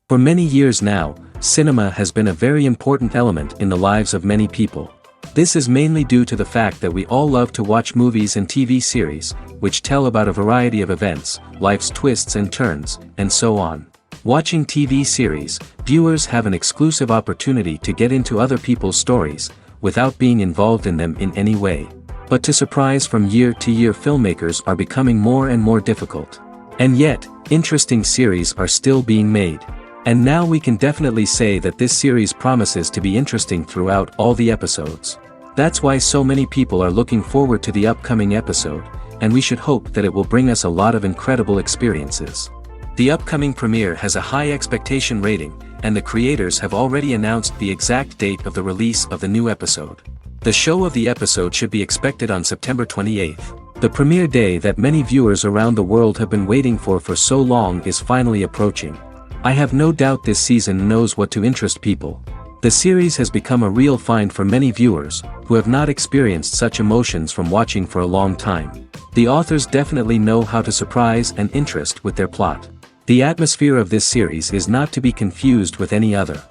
For many years now, cinema has been a very important element in the lives of many people. This is mainly due to the fact that we all love to watch movies and TV series, which tell about a variety of events, life's twists and turns, and so on. Watching TV series, viewers have an exclusive opportunity to get into other people's stories, without being involved in them in any way. But to surprise from year to year, filmmakers are becoming more and more difficult. And yet, interesting series are still being made. And now we can definitely say that this series promises to be interesting throughout all the episodes. That's why so many people are looking forward to the upcoming episode, and we should hope that it will bring us a lot of incredible experiences. The upcoming premiere has a high expectation rating, and the creators have already announced the exact date of the release of the new episode. The show of the episode should be expected on September 28th. The premiere day that many viewers around the world have been waiting for so long is finally approaching. I have no doubt this season knows what to interest people. The series has become a real find for many viewers, who have not experienced such emotions from watching for a long time. The authors definitely know how to surprise and interest with their plot. The atmosphere of this series is not to be confused with any other.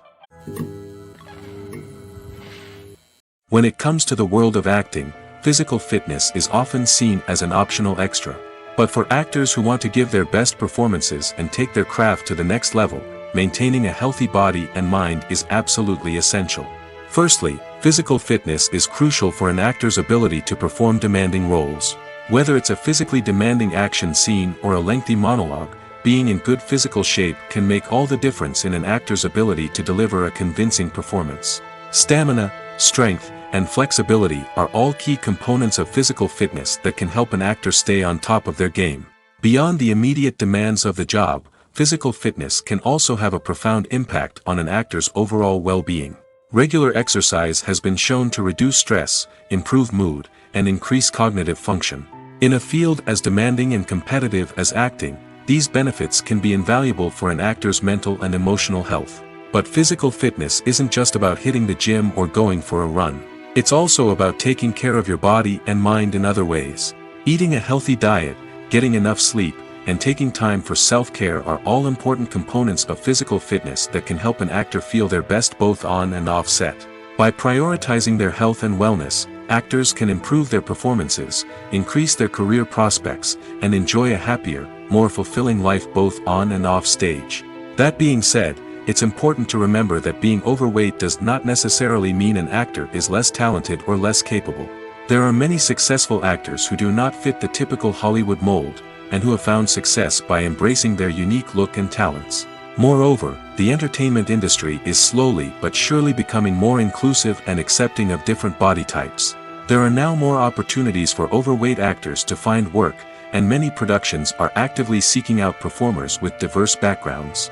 When it comes to the world of acting, physical fitness is often seen as an optional extra. But for actors who want to give their best performances and take their craft to the next level, maintaining a healthy body and mind is absolutely essential. Firstly, physical fitness is crucial for an actor's ability to perform demanding roles. Whether it's a physically demanding action scene or a lengthy monologue, being in good physical shape can make all the difference in an actor's ability to deliver a convincing performance. Stamina, strength, and flexibility are all key components of physical fitness that can help an actor stay on top of their game. Beyond the immediate demands of the job, physical fitness can also have a profound impact on an actor's overall well-being. Regular exercise has been shown to reduce stress, improve mood, and increase cognitive function. In a field as demanding and competitive as acting, these benefits can be invaluable for an actor's mental and emotional health. But physical fitness isn't just about hitting the gym or going for a run. It's also about taking care of your body and mind in other ways. Eating a healthy diet, getting enough sleep, and taking time for self-care are all important components of physical fitness that can help an actor feel their best both on and off set. By prioritizing their health and wellness, actors can improve their performances, increase their career prospects, and enjoy a happier, more fulfilling life both on and off stage. That being said, it's important to remember that being overweight does not necessarily mean an actor is less talented or less capable. There are many successful actors who do not fit the typical Hollywood mold, and who have found success by embracing their unique look and talents. Moreover, the entertainment industry is slowly but surely becoming more inclusive and accepting of different body types. There are now more opportunities for overweight actors to find work, and many productions are actively seeking out performers with diverse backgrounds.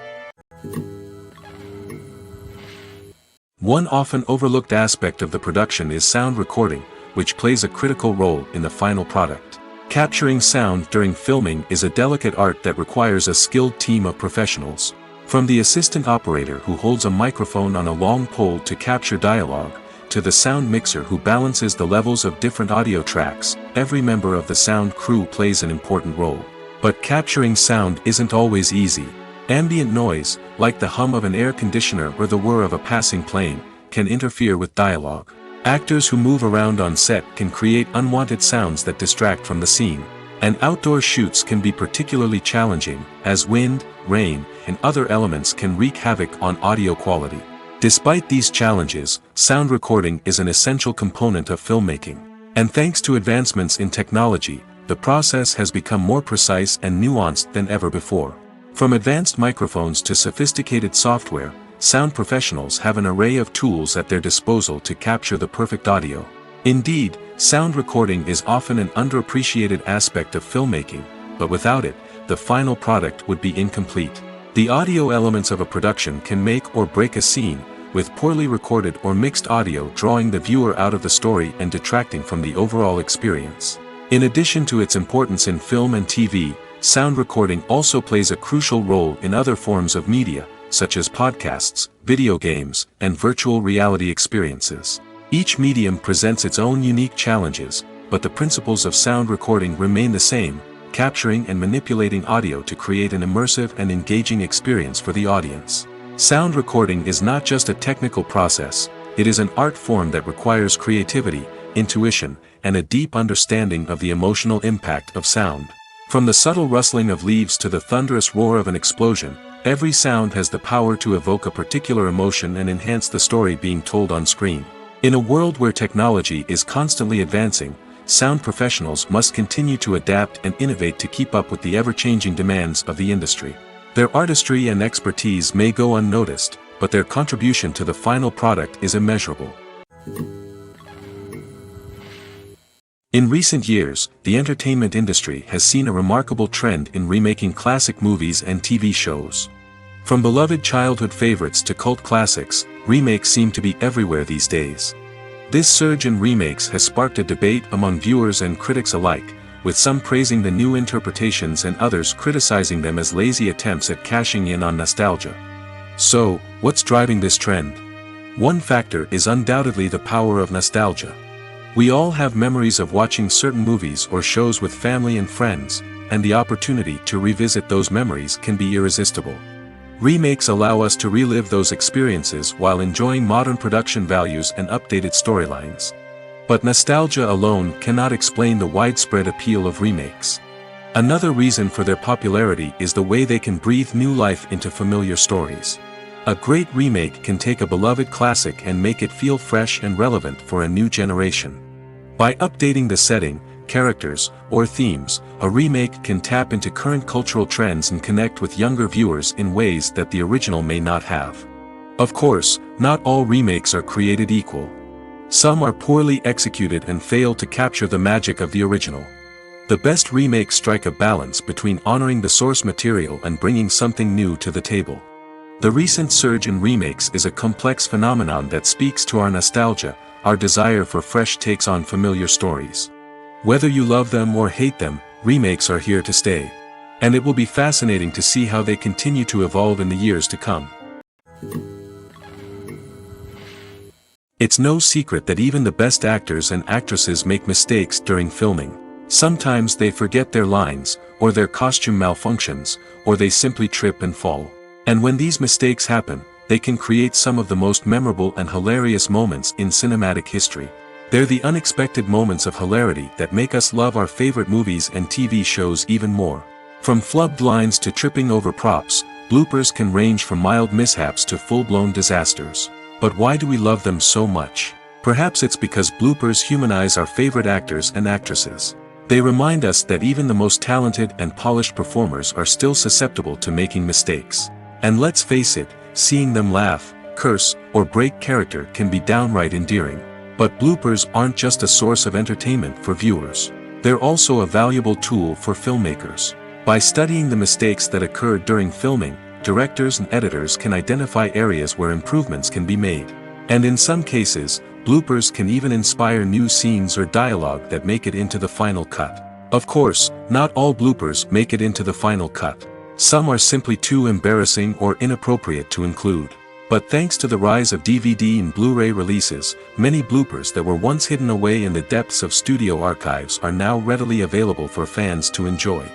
One often overlooked aspect of the production is sound recording, which plays a critical role in the final product. Capturing sound during filming is a delicate art that requires a skilled team of professionals. From the assistant operator who holds a microphone on a long pole to capture dialogue, to the sound mixer who balances the levels of different audio tracks, every member of the sound crew plays an important role. But capturing sound isn't always easy. Ambient noise, like the hum of an air conditioner or the whir of a passing plane, can interfere with dialogue. Actors who move around on set can create unwanted sounds that distract from the scene. And outdoor shoots can be particularly challenging, as wind, rain, and other elements can wreak havoc on audio quality. Despite these challenges, sound recording is an essential component of filmmaking. And thanks to advancements in technology, the process has become more precise and nuanced than ever before. From advanced microphones to sophisticated software, sound professionals have an array of tools at their disposal to capture the perfect audio. Indeed, sound recording is often an underappreciated aspect of filmmaking, but without it, the final product would be incomplete. The audio elements of a production can make or break a scene, with poorly recorded or mixed audio drawing the viewer out of the story and detracting from the overall experience. In addition to its importance in film and TV, sound recording also plays a crucial role in other forms of media, such as podcasts, video games, and virtual reality experiences. Each medium presents its own unique challenges, but the principles of sound recording remain the same, capturing and manipulating audio to create an immersive and engaging experience for the audience. Sound recording is not just a technical process, it is an art form that requires creativity, intuition, and a deep understanding of the emotional impact of sound. From the subtle rustling of leaves to the thunderous roar of an explosion, every sound has the power to evoke a particular emotion and enhance the story being told on screen. In a world where technology is constantly advancing, sound professionals must continue to adapt and innovate to keep up with the ever-changing demands of the industry. Their artistry and expertise may go unnoticed, but their contribution to the final product is immeasurable. In recent years, the entertainment industry has seen a remarkable trend in remaking classic movies and TV shows. From beloved childhood favorites to cult classics, remakes seem to be everywhere these days. This surge in remakes has sparked a debate among viewers and critics alike, with some praising the new interpretations and others criticizing them as lazy attempts at cashing in on nostalgia. So, what's driving this trend? One factor is undoubtedly the power of nostalgia. We all have memories of watching certain movies or shows with family and friends, and the opportunity to revisit those memories can be irresistible. Remakes allow us to relive those experiences while enjoying modern production values and updated storylines. But nostalgia alone cannot explain the widespread appeal of remakes. Another reason for their popularity is the way they can breathe new life into familiar stories. A great remake can take a beloved classic and make it feel fresh and relevant for a new generation. By updating the setting, characters, or themes, a remake can tap into current cultural trends and connect with younger viewers in ways that the original may not have. Of course, not all remakes are created equal. Some are poorly executed and fail to capture the magic of the original. The best remakes strike a balance between honoring the source material and bringing something new to the table. The recent surge in remakes is a complex phenomenon that speaks to our nostalgia, our desire for fresh takes on familiar stories. Whether you love them or hate them, remakes are here to stay. And it will be fascinating to see how they continue to evolve in the years to come. It's no secret that even the best actors and actresses make mistakes during filming. Sometimes they forget their lines, or their costume malfunctions, or they simply trip and fall. And when these mistakes happen, they can create some of the most memorable and hilarious moments in cinematic history. They're the unexpected moments of hilarity that make us love our favorite movies and TV shows even more. From flubbed lines to tripping over props, bloopers can range from mild mishaps to full-blown disasters. But why do we love them so much? Perhaps it's because bloopers humanize our favorite actors and actresses. They remind us that even the most talented and polished performers are still susceptible to making mistakes. And let's face it, seeing them laugh, curse, or break character can be downright endearing. But bloopers aren't just a source of entertainment for viewers. They're also a valuable tool for filmmakers. By studying the mistakes that occurred during filming, directors and editors can identify areas where improvements can be made. And in some cases, bloopers can even inspire new scenes or dialogue that make it into the final cut. Of course, not all bloopers make it into the final cut. Some are simply too embarrassing or inappropriate to include. But thanks to the rise of DVD and Blu-ray releases, many bloopers that were once hidden away in the depths of studio archives are now readily available for fans to enjoy.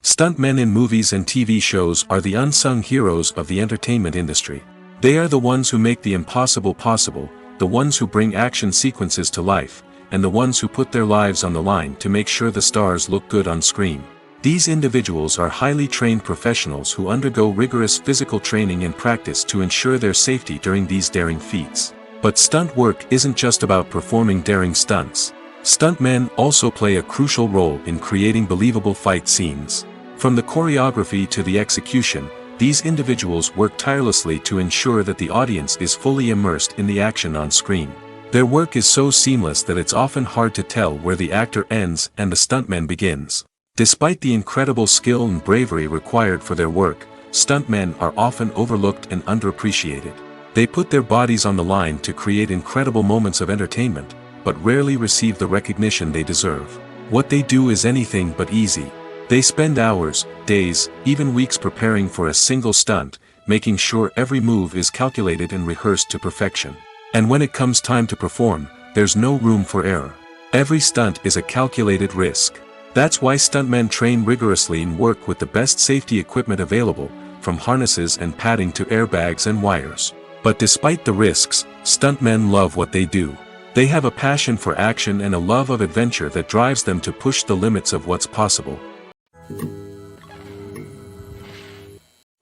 Stuntmen in movies and TV shows are the unsung heroes of the entertainment industry. They are the ones who make the impossible possible, the ones who bring action sequences to life, and the ones who put their lives on the line to make sure the stars look good on screen. These individuals are highly trained professionals who undergo rigorous physical training and practice to ensure their safety during these daring feats. But stunt work isn't just about performing daring stunts. Stuntmen also play a crucial role in creating believable fight scenes. From the choreography to the execution, these individuals work tirelessly to ensure that the audience is fully immersed in the action on screen. Their work is so seamless that it's often hard to tell where the actor ends and the stuntman begins. Despite the incredible skill and bravery required for their work, stuntmen are often overlooked and underappreciated. They put their bodies on the line to create incredible moments of entertainment, but rarely receive the recognition they deserve. What they do is anything but easy. They spend hours, days, even weeks preparing for a single stunt, making sure every move is calculated and rehearsed to perfection. And when it comes time to perform, there's no room for error. Every stunt is a calculated risk. That's why stuntmen train rigorously and work with the best safety equipment available, from harnesses and padding to airbags and wires. But despite the risks, stuntmen love what they do. They have a passion for action and a love of adventure that drives them to push the limits of what's possible.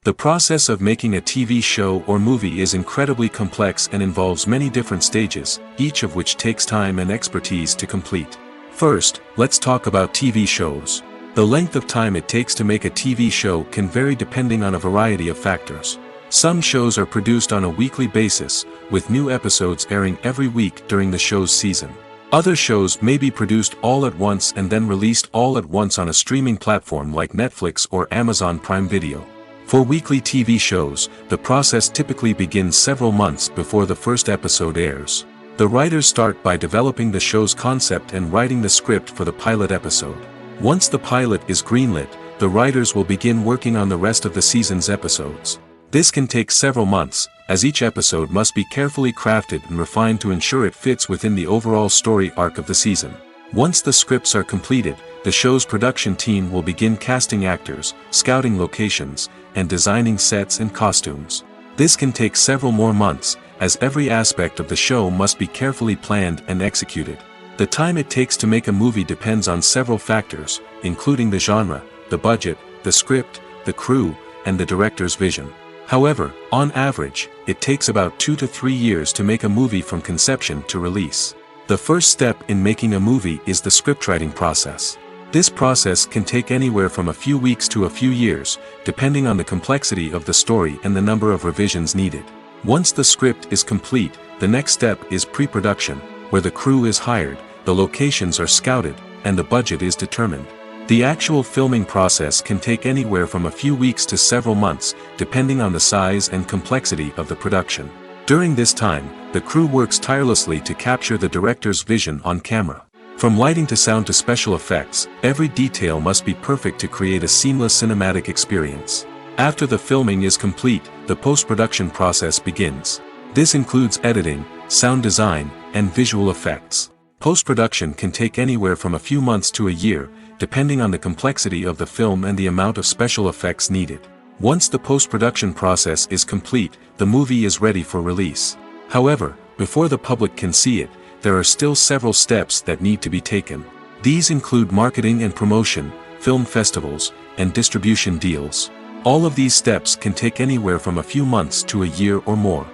The process of making a TV show or movie is incredibly complex and involves many different stages, each of which takes time and expertise to complete. First, let's talk about TV shows. The length of time it takes to make a TV show can vary depending on a variety of factors. Some shows are produced on a weekly basis, with new episodes airing every week during the show's season. Other shows may be produced all at once and then released all at once on a streaming platform like Netflix or Amazon Prime Video. For weekly TV shows, the process typically begins several months before the first episode airs. The writers start by developing the show's concept and writing the script for the pilot episode. Once the pilot is greenlit, the writers will begin working on the rest of the season's episodes. This can take several months, as each episode must be carefully crafted and refined to ensure it fits within the overall story arc of the season. Once the scripts are completed, the show's production team will begin casting actors, scouting locations, and designing sets and costumes. This can take several more months, as every aspect of the show must be carefully planned and executed. The time it takes to make a movie depends on several factors, including the genre, the budget, the script, the crew, and the director's vision. However, on average, it takes about 2 to 3 years to make a movie from conception to release. The first step in making a movie is the scriptwriting process. This process can take anywhere from a few weeks to a few years, depending on the complexity of the story and the number of revisions needed. Once the script is complete, the next step is pre-production, where the crew is hired, the locations are scouted, and the budget is determined. The actual filming process can take anywhere from a few weeks to several months, depending on the size and complexity of the production. During this time, the crew works tirelessly to capture the director's vision on camera. From lighting to sound to special effects, every detail must be perfect to create a seamless cinematic experience. After the filming is complete, the post-production process begins. This includes editing, sound design, and visual effects. Post-production can take anywhere from a few months to a year, depending on the complexity of the film and the amount of special effects needed. Once the post-production process is complete, the movie is ready for release. However, before the public can see it, there are still several steps that need to be taken. These include marketing and promotion, film festivals, and distribution deals. All of these steps can take anywhere from a few months to a year or more.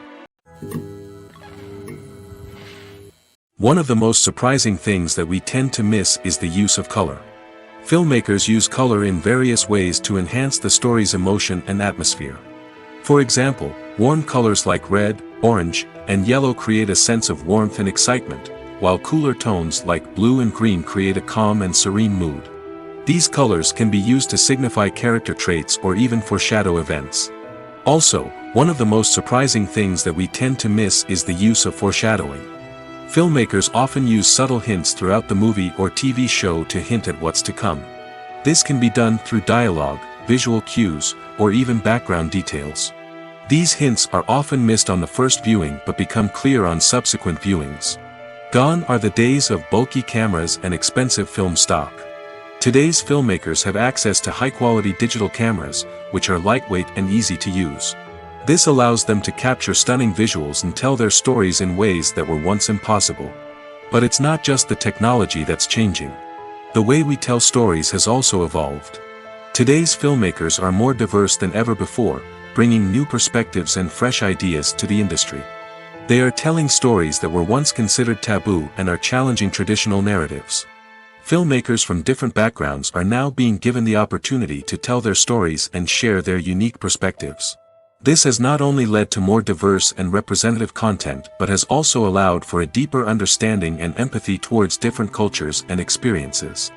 One of the most surprising things that we tend to miss is the use of color. Filmmakers use color in various ways to enhance the story's emotion and atmosphere. For example, warm colors like red, orange, and yellow create a sense of warmth and excitement, while cooler tones like blue and green create a calm and serene mood. These colors can be used to signify character traits or even foreshadow events. Also, one of the most surprising things that we tend to miss is the use of foreshadowing. Filmmakers often use subtle hints throughout the movie or TV show to hint at what's to come. This can be done through dialogue, visual cues, or even background details. These hints are often missed on the first viewing but become clear on subsequent viewings. Gone are the days of bulky cameras and expensive film stock. Today's filmmakers have access to high-quality digital cameras, which are lightweight and easy to use. This allows them to capture stunning visuals and tell their stories in ways that were once impossible. But it's not just the technology that's changing. The way we tell stories has also evolved. Today's filmmakers are more diverse than ever before, bringing new perspectives and fresh ideas to the industry. They are telling stories that were once considered taboo and are challenging traditional narratives. Filmmakers from different backgrounds are now being given the opportunity to tell their stories and share their unique perspectives. This has not only led to more diverse and representative content but has also allowed for a deeper understanding and empathy towards different cultures and experiences.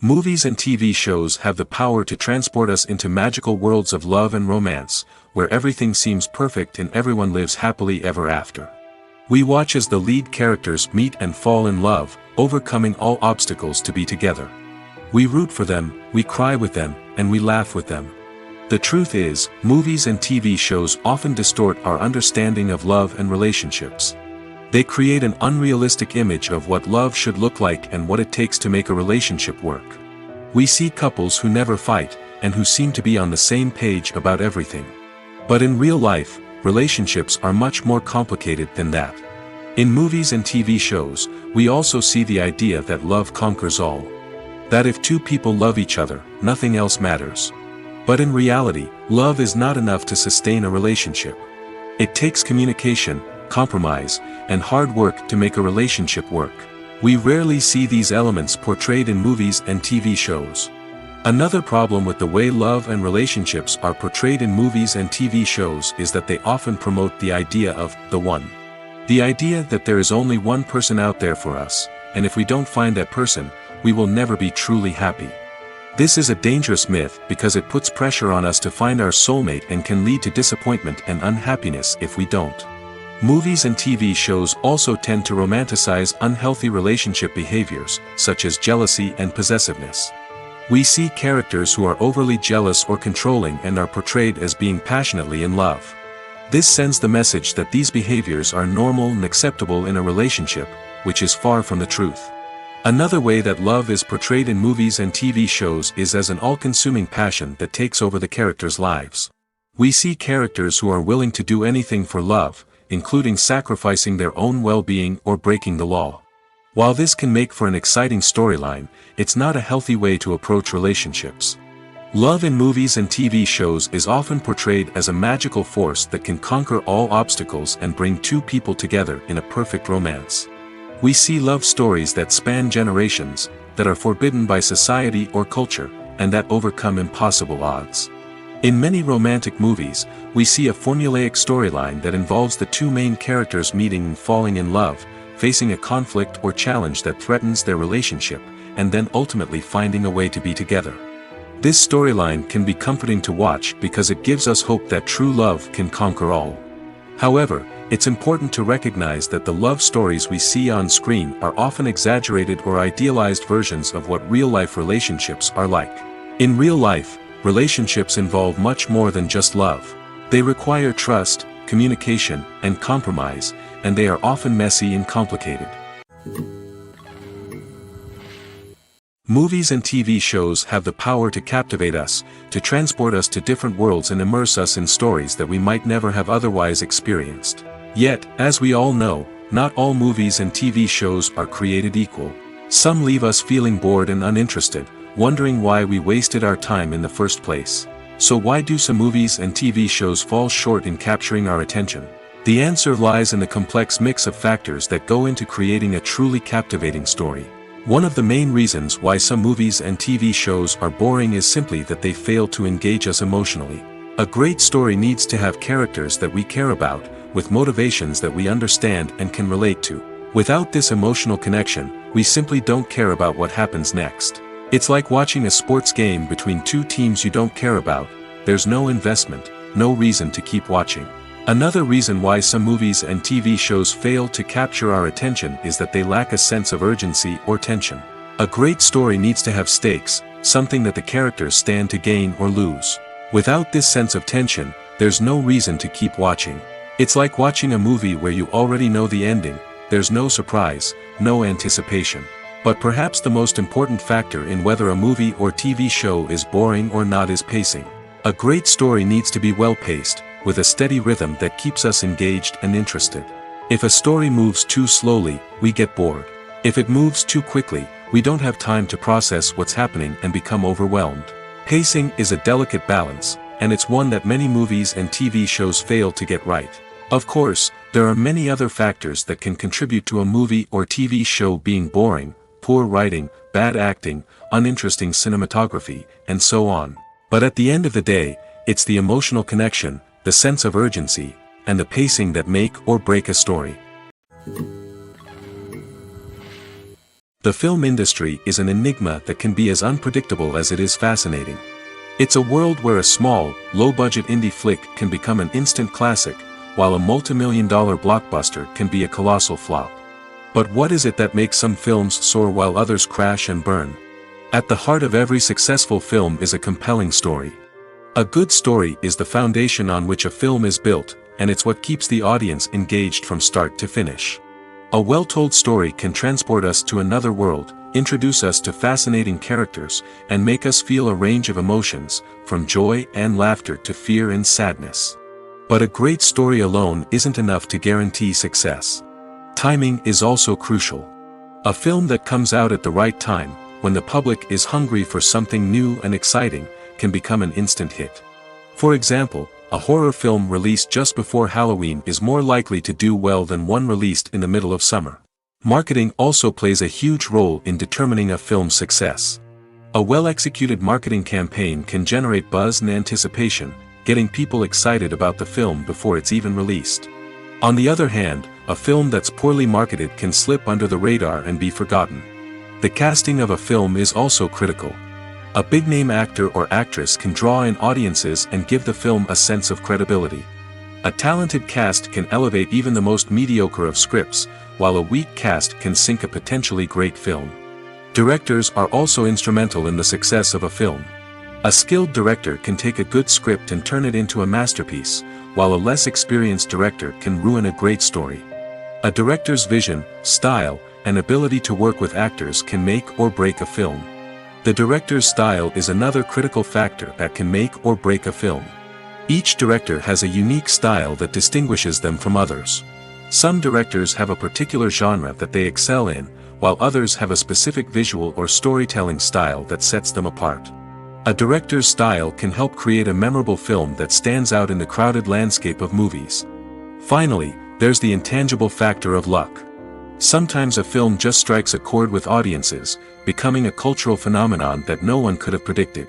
Movies and TV shows have the power to transport us into magical worlds of love and romance, where everything seems perfect and everyone lives happily ever after. We watch as the lead characters meet and fall in love, overcoming all obstacles to be together. We root for them, we cry with them, and we laugh with them. The truth is, movies and TV shows often distort our understanding of love and relationships. They create an unrealistic image of what love should look like and what it takes to make a relationship work. We see couples who never fight, and who seem to be on the same page about everything. But in real life, relationships are much more complicated than that. In movies and TV shows, we also see the idea that love conquers all. That if two people love each other, nothing else matters. But in reality, love is not enough to sustain a relationship. It takes communication, compromise, and hard work to make a relationship work. We rarely see these elements portrayed in movies and TV shows. Another problem with the way love and relationships are portrayed in movies and TV shows is that they often promote the idea of the one. The idea that there is only one person out there for us, and if we don't find that person, we will never be truly happy. This is a dangerous myth because it puts pressure on us to find our soulmate and can lead to disappointment and unhappiness if we don't. Movies and TV shows also tend to romanticize unhealthy relationship behaviors, such as jealousy and possessiveness. We see characters who are overly jealous or controlling and are portrayed as being passionately in love. This sends the message that these behaviors are normal and acceptable in a relationship, which is far from the truth. Another way that love is portrayed in movies and TV shows is as an all-consuming passion that takes over the characters' lives. We see characters who are willing to do anything for love, including sacrificing their own well-being or breaking the law. While this can make for an exciting storyline, it's not a healthy way to approach relationships. Love in movies and TV shows is often portrayed as a magical force that can conquer all obstacles and bring two people together in a perfect romance. We see love stories that span generations, that are forbidden by society or culture, and that overcome impossible odds. In many romantic movies, we see a formulaic storyline that involves the two main characters meeting and falling in love, facing a conflict or challenge that threatens their relationship, and then ultimately finding a way to be together. This storyline can be comforting to watch because it gives us hope that true love can conquer all. However, it's important to recognize that the love stories we see on screen are often exaggerated or idealized versions of what real-life relationships are like. In real life, relationships involve much more than just love. They require trust, communication, and compromise, and they are often messy and complicated. Movies and TV shows have the power to captivate us, to transport us to different worlds and immerse us in stories that we might never have otherwise experienced. Yet, as we all know, not all movies and TV shows are created equal. Some leave us feeling bored and uninterested, wondering why we wasted our time in the first place. So why do some movies and TV shows fall short in capturing our attention? The answer lies in the complex mix of factors that go into creating a truly captivating story. One of the main reasons why some movies and TV shows are boring is simply that they fail to engage us emotionally. A great story needs to have characters that we care about, with motivations that we understand and can relate to. Without this emotional connection, we simply don't care about what happens next. It's like watching a sports game between two teams you don't care about. There's no investment, no reason to keep watching. Another reason why some movies and TV shows fail to capture our attention is that they lack a sense of urgency or tension. A great story needs to have stakes, something that the characters stand to gain or lose. Without this sense of tension, there's no reason to keep watching. It's like watching a movie where you already know the ending. There's no surprise, no anticipation. But perhaps the most important factor in whether a movie or TV show is boring or not is pacing. A great story needs to be well-paced, with a steady rhythm that keeps us engaged and interested. If a story moves too slowly, we get bored. If it moves too quickly, we don't have time to process what's happening and become overwhelmed. Pacing is a delicate balance, and it's one that many movies and TV shows fail to get right. Of course, there are many other factors that can contribute to a movie or TV show being boring: poor writing, bad acting, uninteresting cinematography, and so on. But at the end of the day, it's the emotional connection, the sense of urgency, and the pacing that make or break a story. The film industry is an enigma that can be as unpredictable as it is fascinating. It's a world where a small, low-budget indie flick can become an instant classic, while a multi-million-dollar blockbuster can be a colossal flop. But what is it that makes some films soar while others crash and burn? At the heart of every successful film is a compelling story. A good story is the foundation on which a film is built, and it's what keeps the audience engaged from start to finish. A well-told story can transport us to another world, introduce us to fascinating characters, and make us feel a range of emotions, from joy and laughter to fear and sadness. But a great story alone isn't enough to guarantee success. Timing is also crucial. A film that comes out at the right time, when the public is hungry for something new and exciting, can become an instant hit. For example, a horror film released just before Halloween is more likely to do well than one released in the middle of summer. Marketing also plays a huge role in determining a film's success. A well-executed marketing campaign can generate buzz and anticipation, getting people excited about the film before it's even released. On the other hand, a film that's poorly marketed can slip under the radar and be forgotten. The casting of a film is also critical. A big-name actor or actress can draw in audiences and give the film a sense of credibility. A talented cast can elevate even the most mediocre of scripts, while a weak cast can sink a potentially great film. Directors are also instrumental in the success of a film. A skilled director can take a good script and turn it into a masterpiece, while a less experienced director can ruin a great story. A director's vision, style, and ability to work with actors can make or break a film. The director's style is another critical factor that can make or break a film. Each director has a unique style that distinguishes them from others. Some directors have a particular genre that they excel in, while others have a specific visual or storytelling style that sets them apart. A director's style can help create a memorable film that stands out in the crowded landscape of movies. Finally, there's the intangible factor of luck. Sometimes a film just strikes a chord with audiences, becoming a cultural phenomenon that no one could have predicted.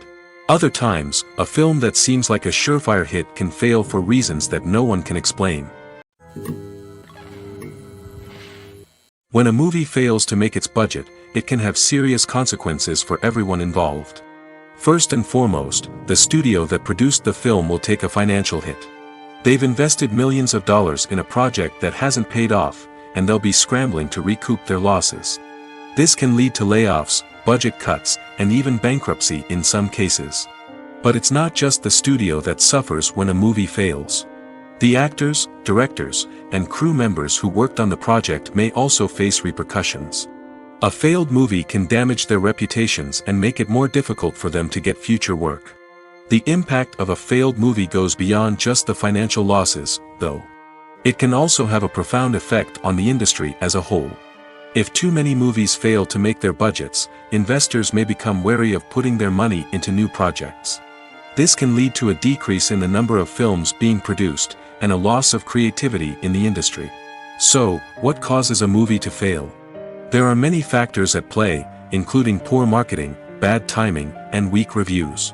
Other times, a film that seems like a surefire hit can fail for reasons that no one can explain. When a movie fails to make its budget, it can have serious consequences for everyone involved. First and foremost, the studio that produced the film will take a financial hit. They've invested millions of dollars in a project that hasn't paid off, and they'll be scrambling to recoup their losses. This can lead to layoffs, budget cuts, and even bankruptcy in some cases. But it's not just the studio that suffers when a movie fails. The actors, directors, and crew members who worked on the project may also face repercussions. A failed movie can damage their reputations and make it more difficult for them to get future work. The impact of a failed movie goes beyond just the financial losses, though. It can also have a profound effect on the industry as a whole. If too many movies fail to make their budgets, investors may become wary of putting their money into new projects. This can lead to a decrease in the number of films being produced, and a loss of creativity in the industry. So, what causes a movie to fail? There are many factors at play, including poor marketing, bad timing, and weak reviews.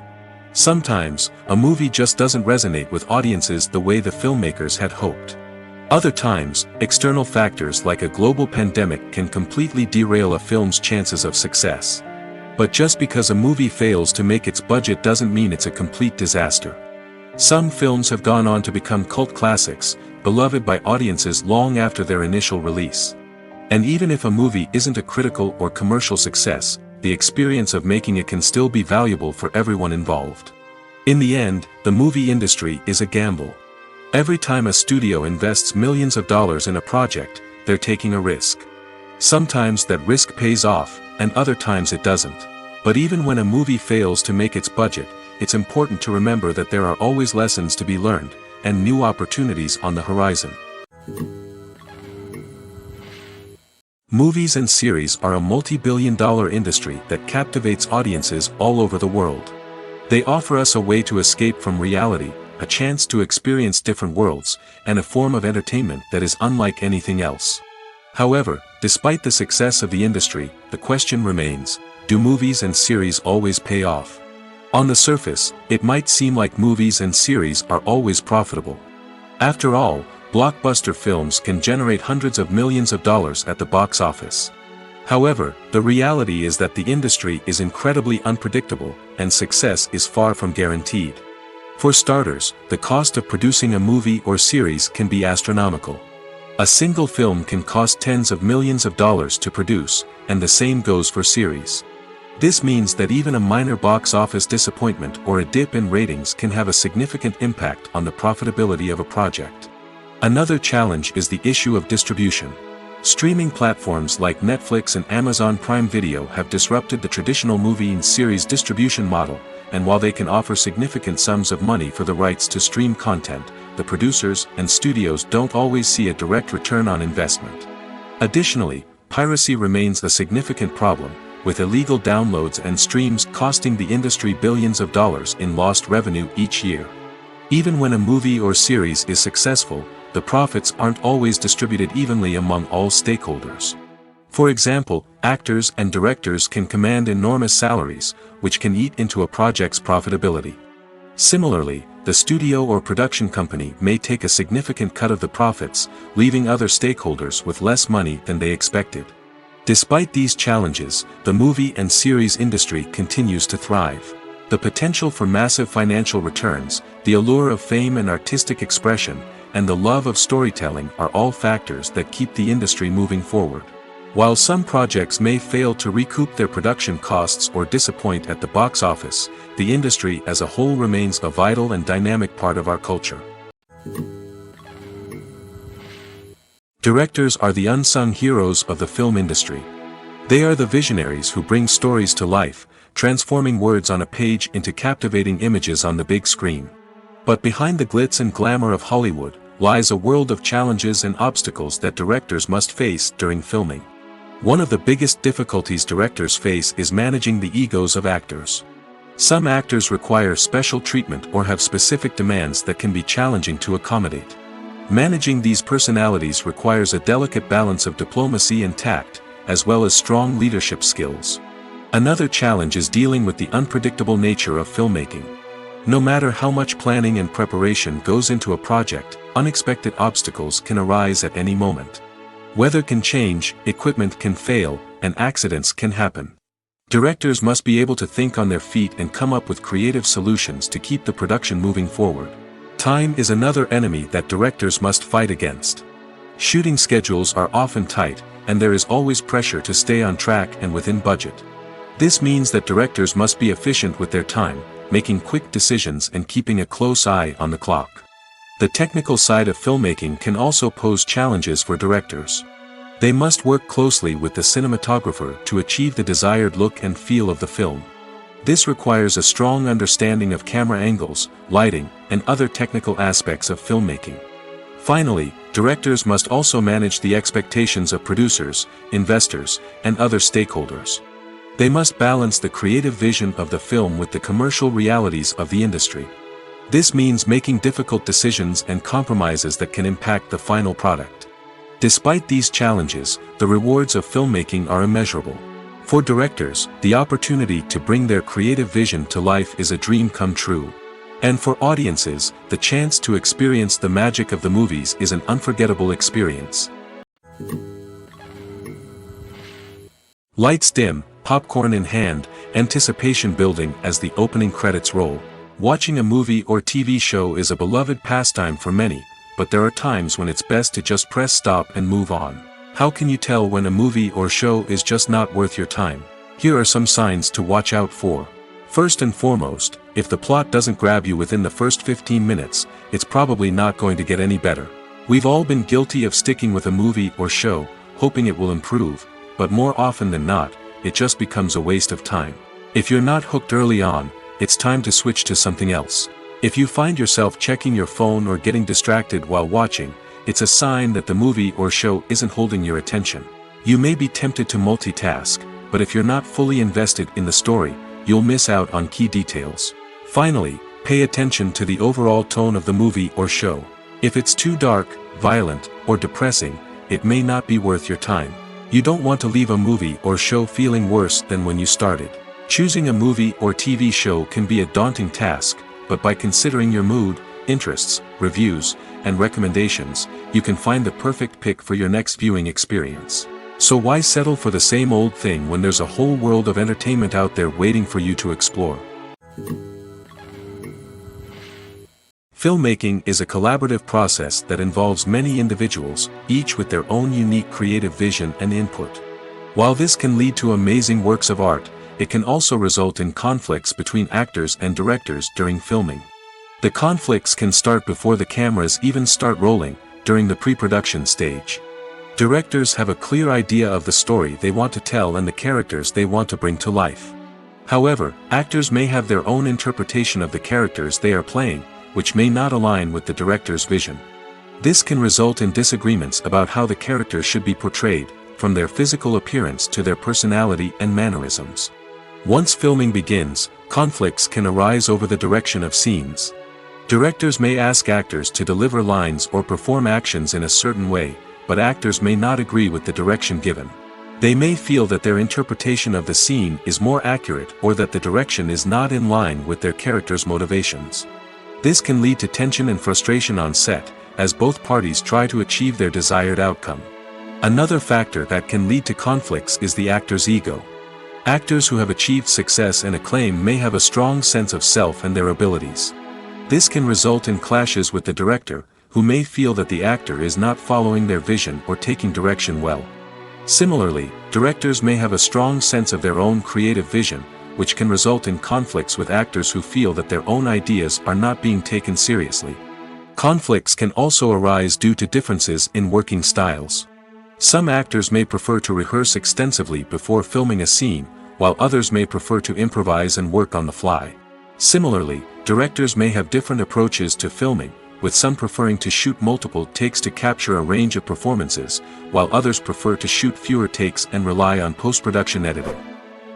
Sometimes, a movie just doesn't resonate with audiences the way the filmmakers had hoped. Other times, external factors like a global pandemic can completely derail a film's chances of success. But just because a movie fails to make its budget doesn't mean it's a complete disaster. Some films have gone on to become cult classics, beloved by audiences long after their initial release. And even if a movie isn't a critical or commercial success, the experience of making it can still be valuable for everyone involved. In the end, the movie industry is a gamble. Every time a studio invests millions of dollars in a project, they're taking a risk. Sometimes that risk pays off, and other times it doesn't. But even when a movie fails to make its budget, it's important to remember that there are always lessons to be learned, and new opportunities on the horizon. Movies and series are a multi-billion-dollar industry that captivates audiences all over the world. They offer us a way to escape from reality, a chance to experience different worlds, and a form of entertainment that is unlike anything else. However, despite the success of the industry, the question remains, do movies and series always pay off? On the surface, it might seem like movies and series are always profitable. After all, blockbuster films can generate hundreds of millions of dollars at the box office. However, the reality is that the industry is incredibly unpredictable, and success is far from guaranteed. For starters, the cost of producing a movie or series can be astronomical. A single film can cost tens of millions of dollars to produce, and the same goes for series. This means that even a minor box office disappointment or a dip in ratings can have a significant impact on the profitability of a project. Another challenge is the issue of distribution. Streaming platforms like Netflix and Amazon Prime Video have disrupted the traditional movie and series distribution model, and while they can offer significant sums of money for the rights to stream content, the producers and studios don't always see a direct return on investment. Additionally, piracy remains a significant problem, with illegal downloads and streams costing the industry billions of dollars in lost revenue each year. Even when a movie or series is successful, the profits aren't always distributed evenly among all stakeholders. For example, actors and directors can command enormous salaries, which can eat into a project's profitability. Similarly, the studio or production company may take a significant cut of the profits, leaving other stakeholders with less money than they expected. Despite these challenges, the movie and series industry continues to thrive. The potential for massive financial returns, the allure of fame and artistic expression, and the love of storytelling are all factors that keep the industry moving forward. While some projects may fail to recoup their production costs or disappoint at the box office, the industry as a whole remains a vital and dynamic part of our culture. Directors are the unsung heroes of the film industry. They are the visionaries who bring stories to life, transforming words on a page into captivating images on the big screen. But behind the glitz and glamour of Hollywood, lies a world of challenges and obstacles that directors must face during filming. One of the biggest difficulties directors face is managing the egos of actors. Some actors require special treatment or have specific demands that can be challenging to accommodate. Managing these personalities requires a delicate balance of diplomacy and tact, as well as strong leadership skills. Another challenge is dealing with the unpredictable nature of filmmaking. No matter how much planning and preparation goes into a project, unexpected obstacles can arise at any moment. Weather can change, equipment can fail, and accidents can happen. Directors must be able to think on their feet and come up with creative solutions to keep the production moving forward. Time is another enemy that directors must fight against. Shooting schedules are often tight, and there is always pressure to stay on track and within budget. This means that directors must be efficient with their time, making quick decisions and keeping a close eye on the clock. The technical side of filmmaking can also pose challenges for directors. They must work closely with the cinematographer to achieve the desired look and feel of the film. This requires a strong understanding of camera angles, lighting, and other technical aspects of filmmaking. Finally, directors must also manage the expectations of producers, investors, and other stakeholders. They must balance the creative vision of the film with the commercial realities of the industry. This means making difficult decisions and compromises that can impact the final product. Despite these challenges, the rewards of filmmaking are immeasurable. For directors, the opportunity to bring their creative vision to life is a dream come true. And for audiences, the chance to experience the magic of the movies is an unforgettable experience. Lights dim, popcorn in hand, anticipation building as the opening credits roll. Watching a movie or TV show is a beloved pastime for many, but there are times when it's best to just press stop and move on. How can you tell when a movie or show is just not worth your time? Here are some signs to watch out for. First and foremost, if the plot doesn't grab you within the first 15 minutes, it's probably not going to get any better. We've all been guilty of sticking with a movie or show, hoping it will improve, but more often than not, it just becomes a waste of time. If you're not hooked early on, it's time to switch to something else. If you find yourself checking your phone or getting distracted while watching, it's a sign that the movie or show isn't holding your attention. You may be tempted to multitask, but if you're not fully invested in the story, you'll miss out on key details. Finally, pay attention to the overall tone of the movie or show. If it's too dark, violent, or depressing, it may not be worth your time. You don't want to leave a movie or show feeling worse than when you started. Choosing a movie or TV show can be a daunting task, but by considering your mood, interests, reviews, and recommendations, you can find the perfect pick for your next viewing experience. So why settle for the same old thing when there's a whole world of entertainment out there waiting for you to explore? Filmmaking is a collaborative process that involves many individuals, each with their own unique creative vision and input. While this can lead to amazing works of art, it can also result in conflicts between actors and directors during filming. The conflicts can start before the cameras even start rolling, during the pre-production stage. Directors have a clear idea of the story they want to tell and the characters they want to bring to life. However, actors may have their own interpretation of the characters they are playing, which may not align with the director's vision. This can result in disagreements about how the characters should be portrayed, from their physical appearance to their personality and mannerisms. Once filming begins, conflicts can arise over the direction of scenes. Directors may ask actors to deliver lines or perform actions in a certain way, but actors may not agree with the direction given. They may feel that their interpretation of the scene is more accurate or that the direction is not in line with their character's motivations. This can lead to tension and frustration on set, as both parties try to achieve their desired outcome. Another factor that can lead to conflicts is the actor's ego. Actors who have achieved success and acclaim may have a strong sense of self and their abilities. This can result in clashes with the director, who may feel that the actor is not following their vision or taking direction well. Similarly, directors may have a strong sense of their own creative vision, which can result in conflicts with actors who feel that their own ideas are not being taken seriously. Conflicts can also arise due to differences in working styles. Some actors may prefer to rehearse extensively before filming a scene, while others may prefer to improvise and work on the fly. Similarly, directors may have different approaches to filming, with some preferring to shoot multiple takes to capture a range of performances, while others prefer to shoot fewer takes and rely on post-production editing.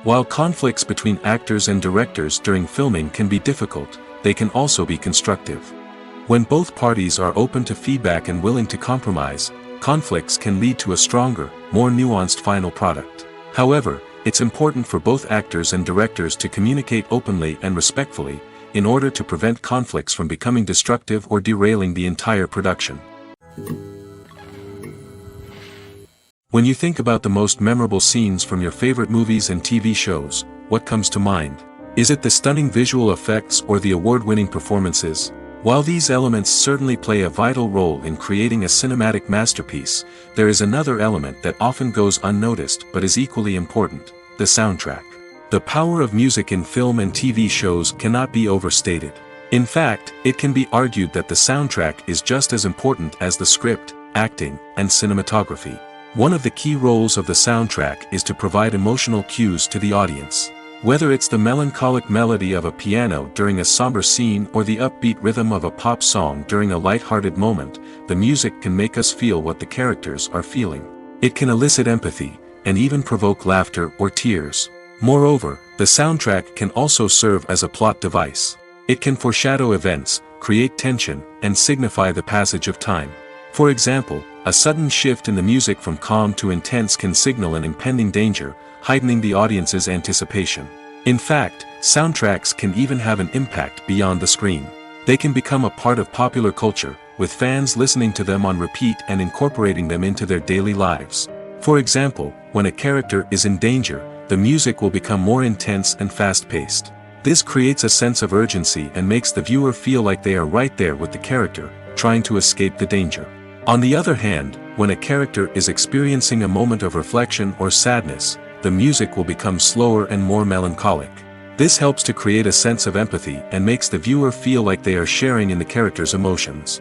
While conflicts between actors and directors during filming can be difficult, they can also be constructive. When both parties are open to feedback and willing to compromise, conflicts can lead to a stronger, more nuanced final product. However, it's important for both actors and directors to communicate openly and respectfully, in order to prevent conflicts from becoming destructive or derailing the entire production. When you think about the most memorable scenes from your favorite movies and TV shows, what comes to mind? Is it the stunning visual effects or the award-winning performances? While these elements certainly play a vital role in creating a cinematic masterpiece, there is another element that often goes unnoticed but is equally important: the soundtrack. The power of music in film and TV shows cannot be overstated. In fact, it can be argued that the soundtrack is just as important as the script, acting, and cinematography. One of the key roles of the soundtrack is to provide emotional cues to the audience. Whether it's the melancholic melody of a piano during a somber scene or the upbeat rhythm of a pop song during a light-hearted moment, the music can make us feel what the characters are feeling. It can elicit empathy, and even provoke laughter or tears. Moreover, the soundtrack can also serve as a plot device. It can foreshadow events, create tension, and signify the passage of time. For example, a sudden shift in the music from calm to intense can signal an impending danger, heightening the audience's anticipation. In fact, soundtracks can even have an impact beyond the screen. They can become a part of popular culture, with fans listening to them on repeat and incorporating them into their daily lives. For example, when a character is in danger, the music will become more intense and fast-paced. This creates a sense of urgency and makes the viewer feel like they are right there with the character, trying to escape the danger. On the other hand, when a character is experiencing a moment of reflection or sadness, the music will become slower and more melancholic. This helps to create a sense of empathy and makes the viewer feel like they are sharing in the character's emotions.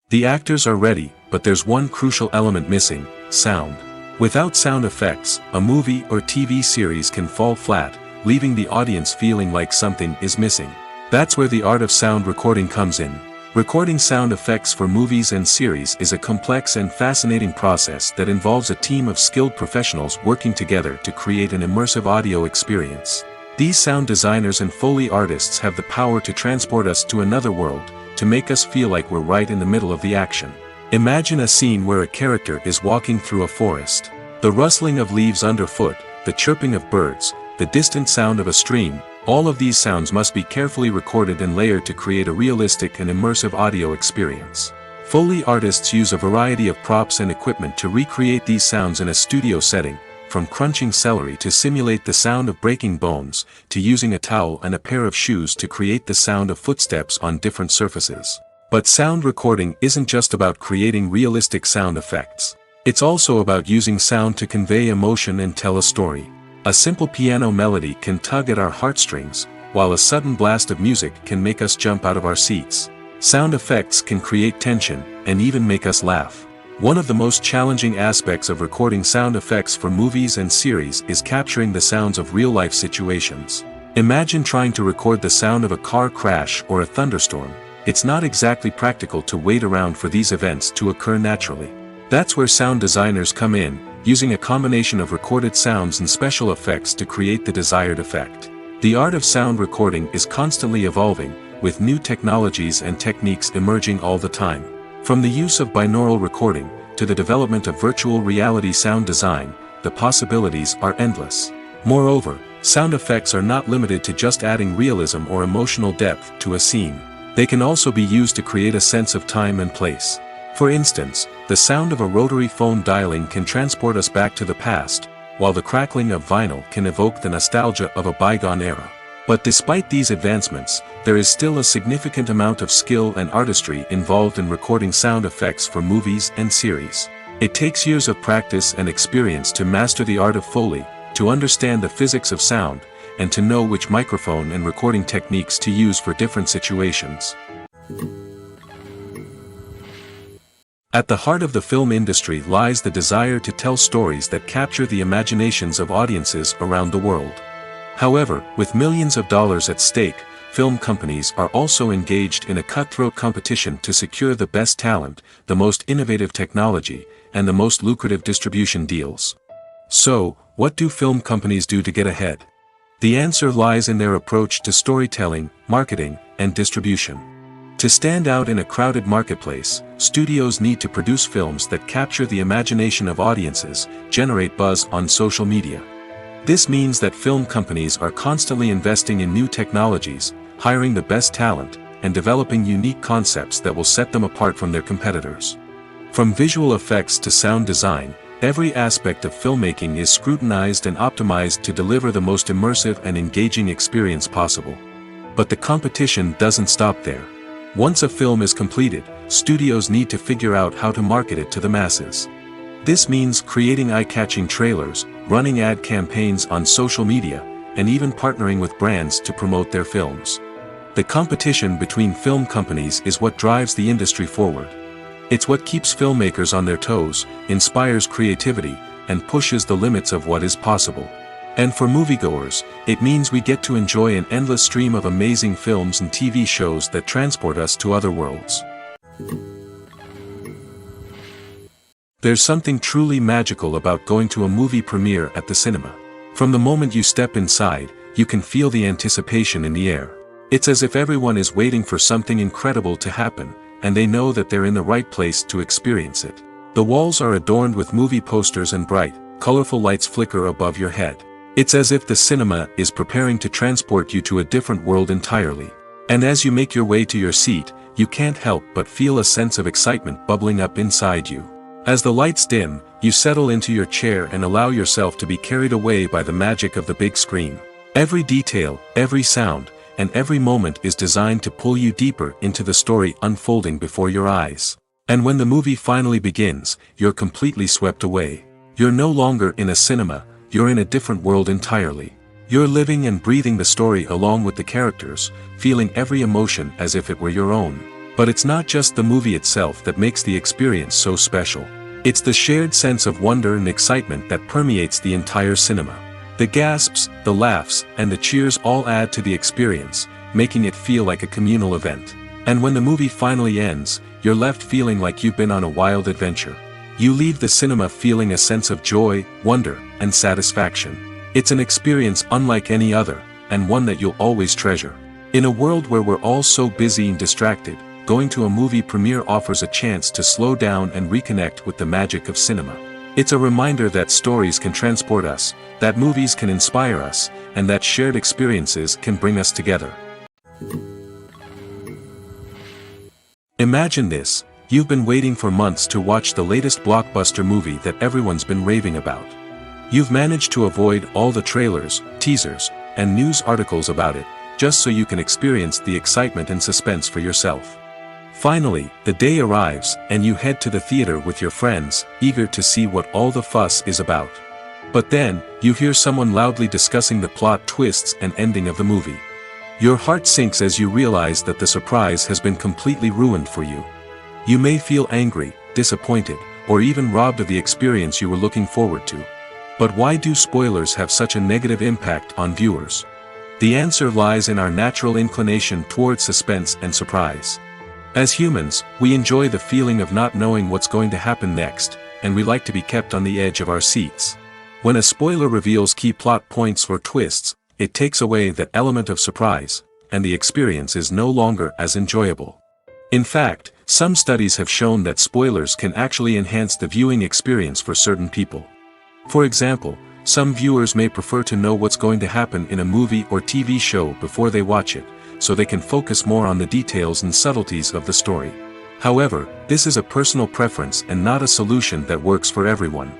The actors are ready, but there's one crucial element missing: sound. Without sound effects, a movie or TV series can fall flat, leaving the audience feeling like something is missing. That's where the art of sound recording comes in. Recording sound effects for movies and series is a complex and fascinating process that involves a team of skilled professionals working together to create an immersive audio experience. These sound designers and Foley artists have the power to transport us to another world, to make us feel like we're right in the middle of the action. Imagine a scene where a character is walking through a forest. The rustling of leaves underfoot, the chirping of birds, the distant sound of a stream, all of these sounds must be carefully recorded and layered to create a realistic and immersive audio experience. Foley artists use a variety of props and equipment to recreate these sounds in a studio setting, from crunching celery to simulate the sound of breaking bones, to using a towel and a pair of shoes to create the sound of footsteps on different surfaces. But sound recording isn't just about creating realistic sound effects. It's also about using sound to convey emotion and tell a story. A simple piano melody can tug at our heartstrings, while a sudden blast of music can make us jump out of our seats. Sound effects can create tension, and even make us laugh. One of the most challenging aspects of recording sound effects for movies and series is capturing the sounds of real-life situations. Imagine trying to record the sound of a car crash or a thunderstorm. It's not exactly practical to wait around for these events to occur naturally. That's where sound designers come in, using a combination of recorded sounds and special effects to create the desired effect. The art of sound recording is constantly evolving, with new technologies and techniques emerging all the time. From the use of binaural recording, to the development of virtual reality sound design, the possibilities are endless. Moreover, sound effects are not limited to just adding realism or emotional depth to a scene. They can also be used to create a sense of time and place. For instance, the sound of a rotary phone dialing can transport us back to the past, while the crackling of vinyl can evoke the nostalgia of a bygone era. But despite these advancements, there is still a significant amount of skill and artistry involved in recording sound effects for movies and series. It takes years of practice and experience to master the art of Foley, to understand the physics of sound, and to know which microphone and recording techniques to use for different situations. At the heart of the film industry lies the desire to tell stories that capture the imaginations of audiences around the world. However, with millions of dollars at stake, film companies are also engaged in a cutthroat competition to secure the best talent, the most innovative technology, and the most lucrative distribution deals. So, what do film companies do to get ahead? The answer lies in their approach to storytelling, marketing, and distribution. To stand out in a crowded marketplace, studios need to produce films that capture the imagination of audiences, generate buzz on social media. This means that film companies are constantly investing in new technologies, hiring the best talent, and developing unique concepts that will set them apart from their competitors. From visual effects to sound design, every aspect of filmmaking is scrutinized and optimized to deliver the most immersive and engaging experience possible. But the competition doesn't stop there. Once a film is completed, studios need to figure out how to market it to the masses. This means creating eye-catching trailers, running ad campaigns on social media, and even partnering with brands to promote their films. The competition between film companies is what drives the industry forward. It's what keeps filmmakers on their toes, inspires creativity, and pushes the limits of what is possible. And for moviegoers, it means we get to enjoy an endless stream of amazing films and TV shows that transport us to other worlds. There's something truly magical about going to a movie premiere at the cinema. From the moment you step inside, you can feel the anticipation in the air. It's as if everyone is waiting for something incredible to happen, and they know that they're in the right place to experience it. The walls are adorned with movie posters and bright, colorful lights flicker above your head. It's as if the cinema is preparing to transport you to a different world entirely. And as you make your way to your seat, you can't help but feel a sense of excitement bubbling up inside you. As the lights dim, you settle into your chair and allow yourself to be carried away by the magic of the big screen. Every detail, every sound, and every moment is designed to pull you deeper into the story unfolding before your eyes. And when the movie finally begins, you're completely swept away. You're no longer in a cinema, you're in a different world entirely. You're living and breathing the story along with the characters, feeling every emotion as if it were your own. But it's not just the movie itself that makes the experience so special. It's the shared sense of wonder and excitement that permeates the entire cinema. The gasps, the laughs, and the cheers all add to the experience, making it feel like a communal event. And when the movie finally ends, you're left feeling like you've been on a wild adventure. You leave the cinema feeling a sense of joy, wonder, and satisfaction. It's an experience unlike any other, and one that you'll always treasure. In a world where we're all so busy and distracted, going to a movie premiere offers a chance to slow down and reconnect with the magic of cinema. It's a reminder that stories can transport us, that movies can inspire us, and that shared experiences can bring us together. Imagine this: you've been waiting for months to watch the latest blockbuster movie that everyone's been raving about. You've managed to avoid all the trailers, teasers, and news articles about it, just so you can experience the excitement and suspense for yourself. Finally, the day arrives, and you head to the theater with your friends, eager to see what all the fuss is about. But then, you hear someone loudly discussing the plot twists and ending of the movie. Your heart sinks as you realize that the surprise has been completely ruined for you. You may feel angry, disappointed, or even robbed of the experience you were looking forward to. But why do spoilers have such a negative impact on viewers? The answer lies in our natural inclination towards suspense and surprise. As humans, we enjoy the feeling of not knowing what's going to happen next, and we like to be kept on the edge of our seats. When a spoiler reveals key plot points or twists, it takes away that element of surprise, and the experience is no longer as enjoyable. In fact, some studies have shown that spoilers can actually enhance the viewing experience for certain people. For example, some viewers may prefer to know what's going to happen in a movie or TV show before they watch it, so they can focus more on the details and subtleties of the story. However, this is a personal preference and not a solution that works for everyone.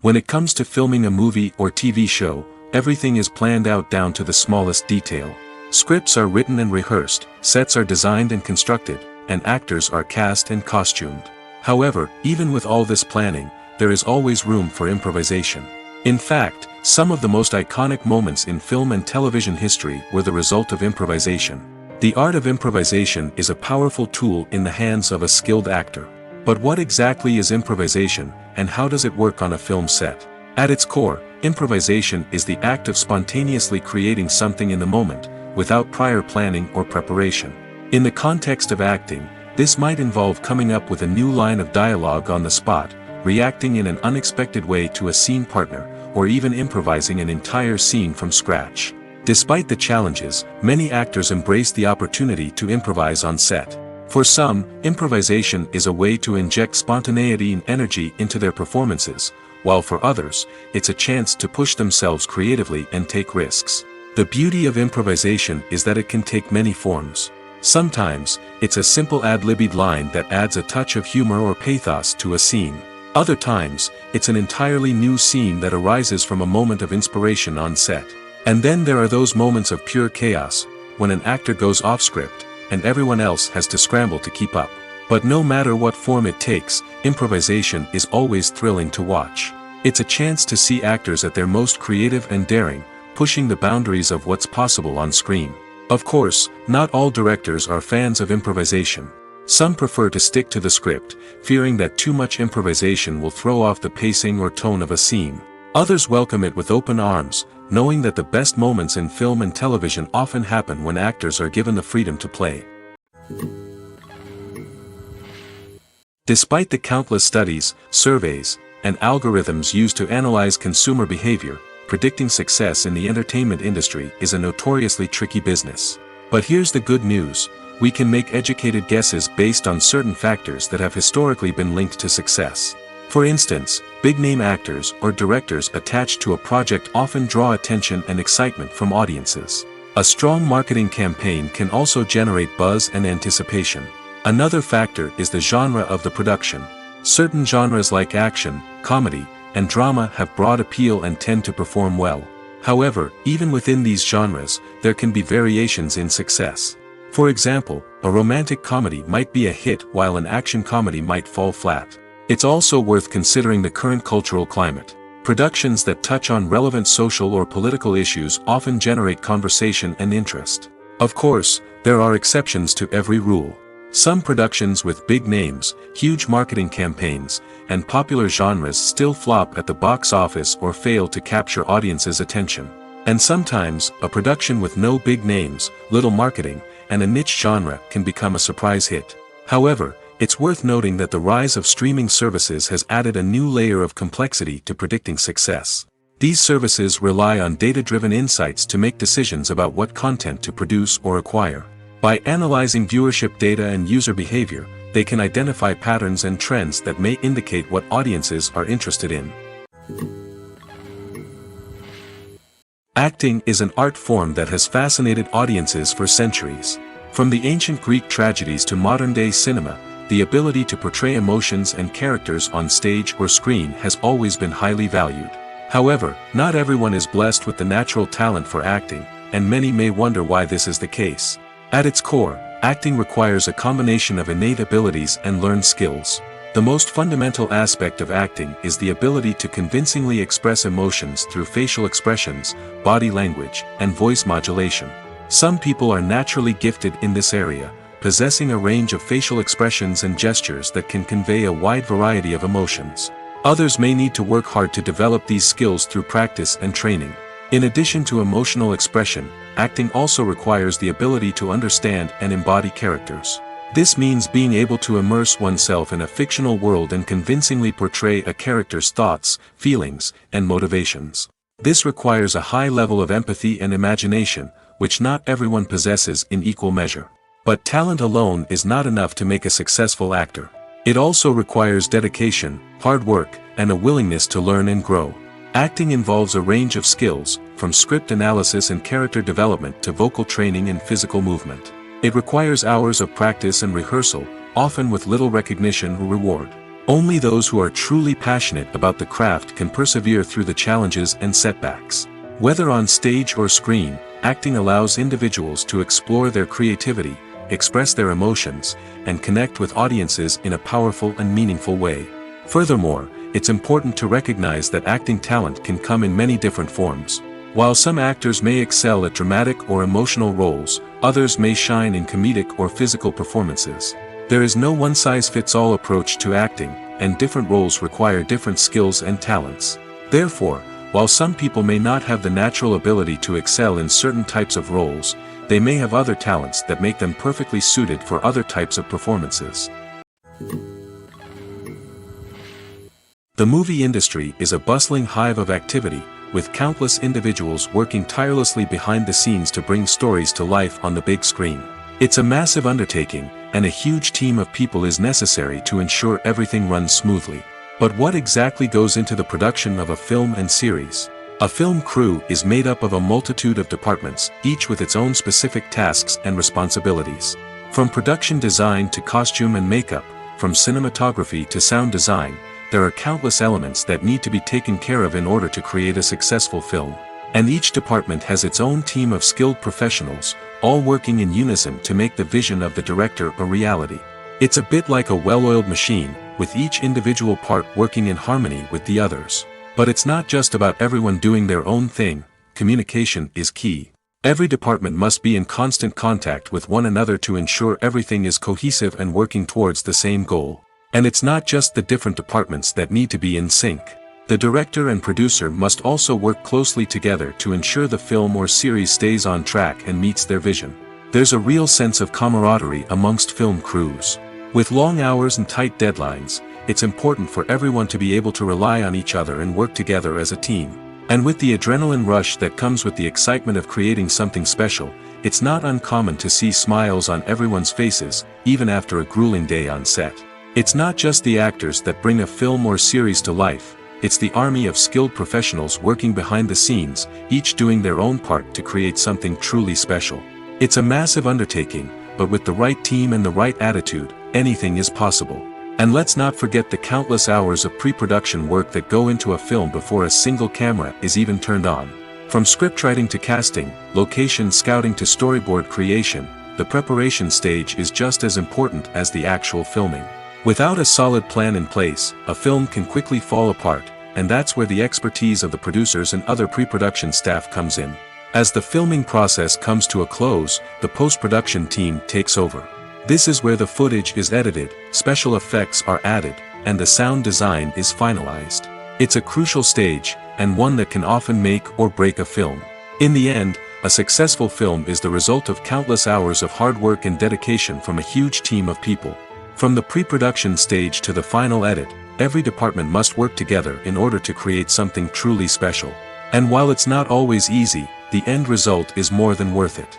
When it comes to filming a movie or TV show, everything is planned out down to the smallest detail. Scripts are written and rehearsed, sets are designed and constructed, and actors are cast and costumed. However, even with all this planning, there is always room for improvisation. In fact, some of the most iconic moments in film and television history were the result of improvisation. The art of improvisation is a powerful tool in the hands of a skilled actor. But what exactly is improvisation, and how does it work on a film set? At its core, improvisation is the act of spontaneously creating something in the moment, without prior planning or preparation. In the context of acting, this might involve coming up with a new line of dialogue on the spot, reacting in an unexpected way to a scene partner, or even improvising an entire scene from scratch. Despite the challenges, many actors embrace the opportunity to improvise on set. For some, improvisation is a way to inject spontaneity and energy into their performances, while for others, it's a chance to push themselves creatively and take risks. The beauty of improvisation is that it can take many forms. Sometimes, it's a simple ad-libbed line that adds a touch of humor or pathos to a scene. Other times, it's an entirely new scene that arises from a moment of inspiration on set. And then there are those moments of pure chaos, when an actor goes off script, and everyone else has to scramble to keep up. But no matter what form it takes, improvisation is always thrilling to watch. It's a chance to see actors at their most creative and daring, pushing the boundaries of what's possible on screen. Of course, not all directors are fans of improvisation. Some prefer to stick to the script, fearing that too much improvisation will throw off the pacing or tone of a scene. Others welcome it with open arms, knowing that the best moments in film and television often happen when actors are given the freedom to play. Despite the countless studies, surveys, and algorithms used to analyze consumer behavior, predicting success in the entertainment industry is a notoriously tricky business. But here's the good news: we can make educated guesses based on certain factors that have historically been linked to success. For instance, big-name actors or directors attached to a project often draw attention and excitement from audiences. A strong marketing campaign can also generate buzz and anticipation. Another factor is the genre of the production. Certain genres like action, comedy, and drama have broad appeal and tend to perform well. However, even within these genres, there can be variations in success. For example, a romantic comedy might be a hit while an action comedy might fall flat. It's also worth considering the current cultural climate. Productions that touch on relevant social or political issues often generate conversation and interest. Of course, there are exceptions to every rule. Some productions with big names, huge marketing campaigns, and popular genres still flop at the box office or fail to capture audiences' attention. And sometimes, a production with no big names, little marketing, and a niche genre can become a surprise hit. However, it's worth noting that the rise of streaming services has added a new layer of complexity to predicting success. These services rely on data-driven insights to make decisions about what content to produce or acquire. By analyzing viewership data and user behavior, they can identify patterns and trends that may indicate what audiences are interested in. Acting is an art form that has fascinated audiences for centuries. From the ancient Greek tragedies to modern-day cinema, the ability to portray emotions and characters on stage or screen has always been highly valued. However, not everyone is blessed with the natural talent for acting, and many may wonder why this is the case. At its core, acting requires a combination of innate abilities and learned skills. The most fundamental aspect of acting is the ability to convincingly express emotions through facial expressions, body language, and voice modulation. Some people are naturally gifted in this area, possessing a range of facial expressions and gestures that can convey a wide variety of emotions. Others may need to work hard to develop these skills through practice and training. In addition to emotional expression, acting also requires the ability to understand and embody characters. This means being able to immerse oneself in a fictional world and convincingly portray a character's thoughts, feelings, and motivations. This requires a high level of empathy and imagination, which not everyone possesses in equal measure. But talent alone is not enough to make a successful actor. It also requires dedication, hard work, and a willingness to learn and grow. Acting involves a range of skills, from script analysis and character development to vocal training and physical movement. It requires hours of practice and rehearsal, often with little recognition or reward. Only those who are truly passionate about the craft can persevere through the challenges and setbacks. Whether on stage or screen, acting allows individuals to explore their creativity, express their emotions, and connect with audiences in a powerful and meaningful way. Furthermore, it's important to recognize that acting talent can come in many different forms. While some actors may excel at dramatic or emotional roles, others may shine in comedic or physical performances. There is no one-size-fits-all approach to acting, and different roles require different skills and talents. Therefore, while some people may not have the natural ability to excel in certain types of roles, they may have other talents that make them perfectly suited for other types of performances. The movie industry is a bustling hive of activity, with countless individuals working tirelessly behind the scenes to bring stories to life on the big screen. It's a massive undertaking, and a huge team of people is necessary to ensure everything runs smoothly. But what exactly goes into the production of a film and series? A film crew is made up of a multitude of departments, each with its own specific tasks and responsibilities. From production design to costume and makeup, from cinematography to sound design, there are countless elements that need to be taken care of in order to create a successful film. And each department has its own team of skilled professionals, all working in unison to make the vision of the director a reality. It's a bit like a well-oiled machine, with each individual part working in harmony with the others. But it's not just about everyone doing their own thing. Communication is key. Every department must be in constant contact with one another to ensure everything is cohesive and working towards the same goal. And it's not just the different departments that need to be in sync. The director and producer must also work closely together to ensure the film or series stays on track and meets their vision. There's a real sense of camaraderie amongst film crews. With long hours and tight deadlines, it's important for everyone to be able to rely on each other and work together as a team. And with the adrenaline rush that comes with the excitement of creating something special, it's not uncommon to see smiles on everyone's faces, even after a grueling day on set. It's not just the actors that bring a film or series to life, it's the army of skilled professionals working behind the scenes, each doing their own part to create something truly special. It's a massive undertaking, but with the right team and the right attitude, anything is possible. And let's not forget the countless hours of pre-production work that go into a film before a single camera is even turned on. From scriptwriting to casting, location scouting to storyboard creation, the preparation stage is just as important as the actual filming. Without a solid plan in place, a film can quickly fall apart, and that's where the expertise of the producers and other pre-production staff comes in. As the filming process comes to a close, the post-production team takes over. This is where the footage is edited, special effects are added, and the sound design is finalized. It's a crucial stage, and one that can often make or break a film. In the end, a successful film is the result of countless hours of hard work and dedication from a huge team of people. From the pre-production stage to the final edit, every department must work together in order to create something truly special. And while it's not always easy, the end result is more than worth it.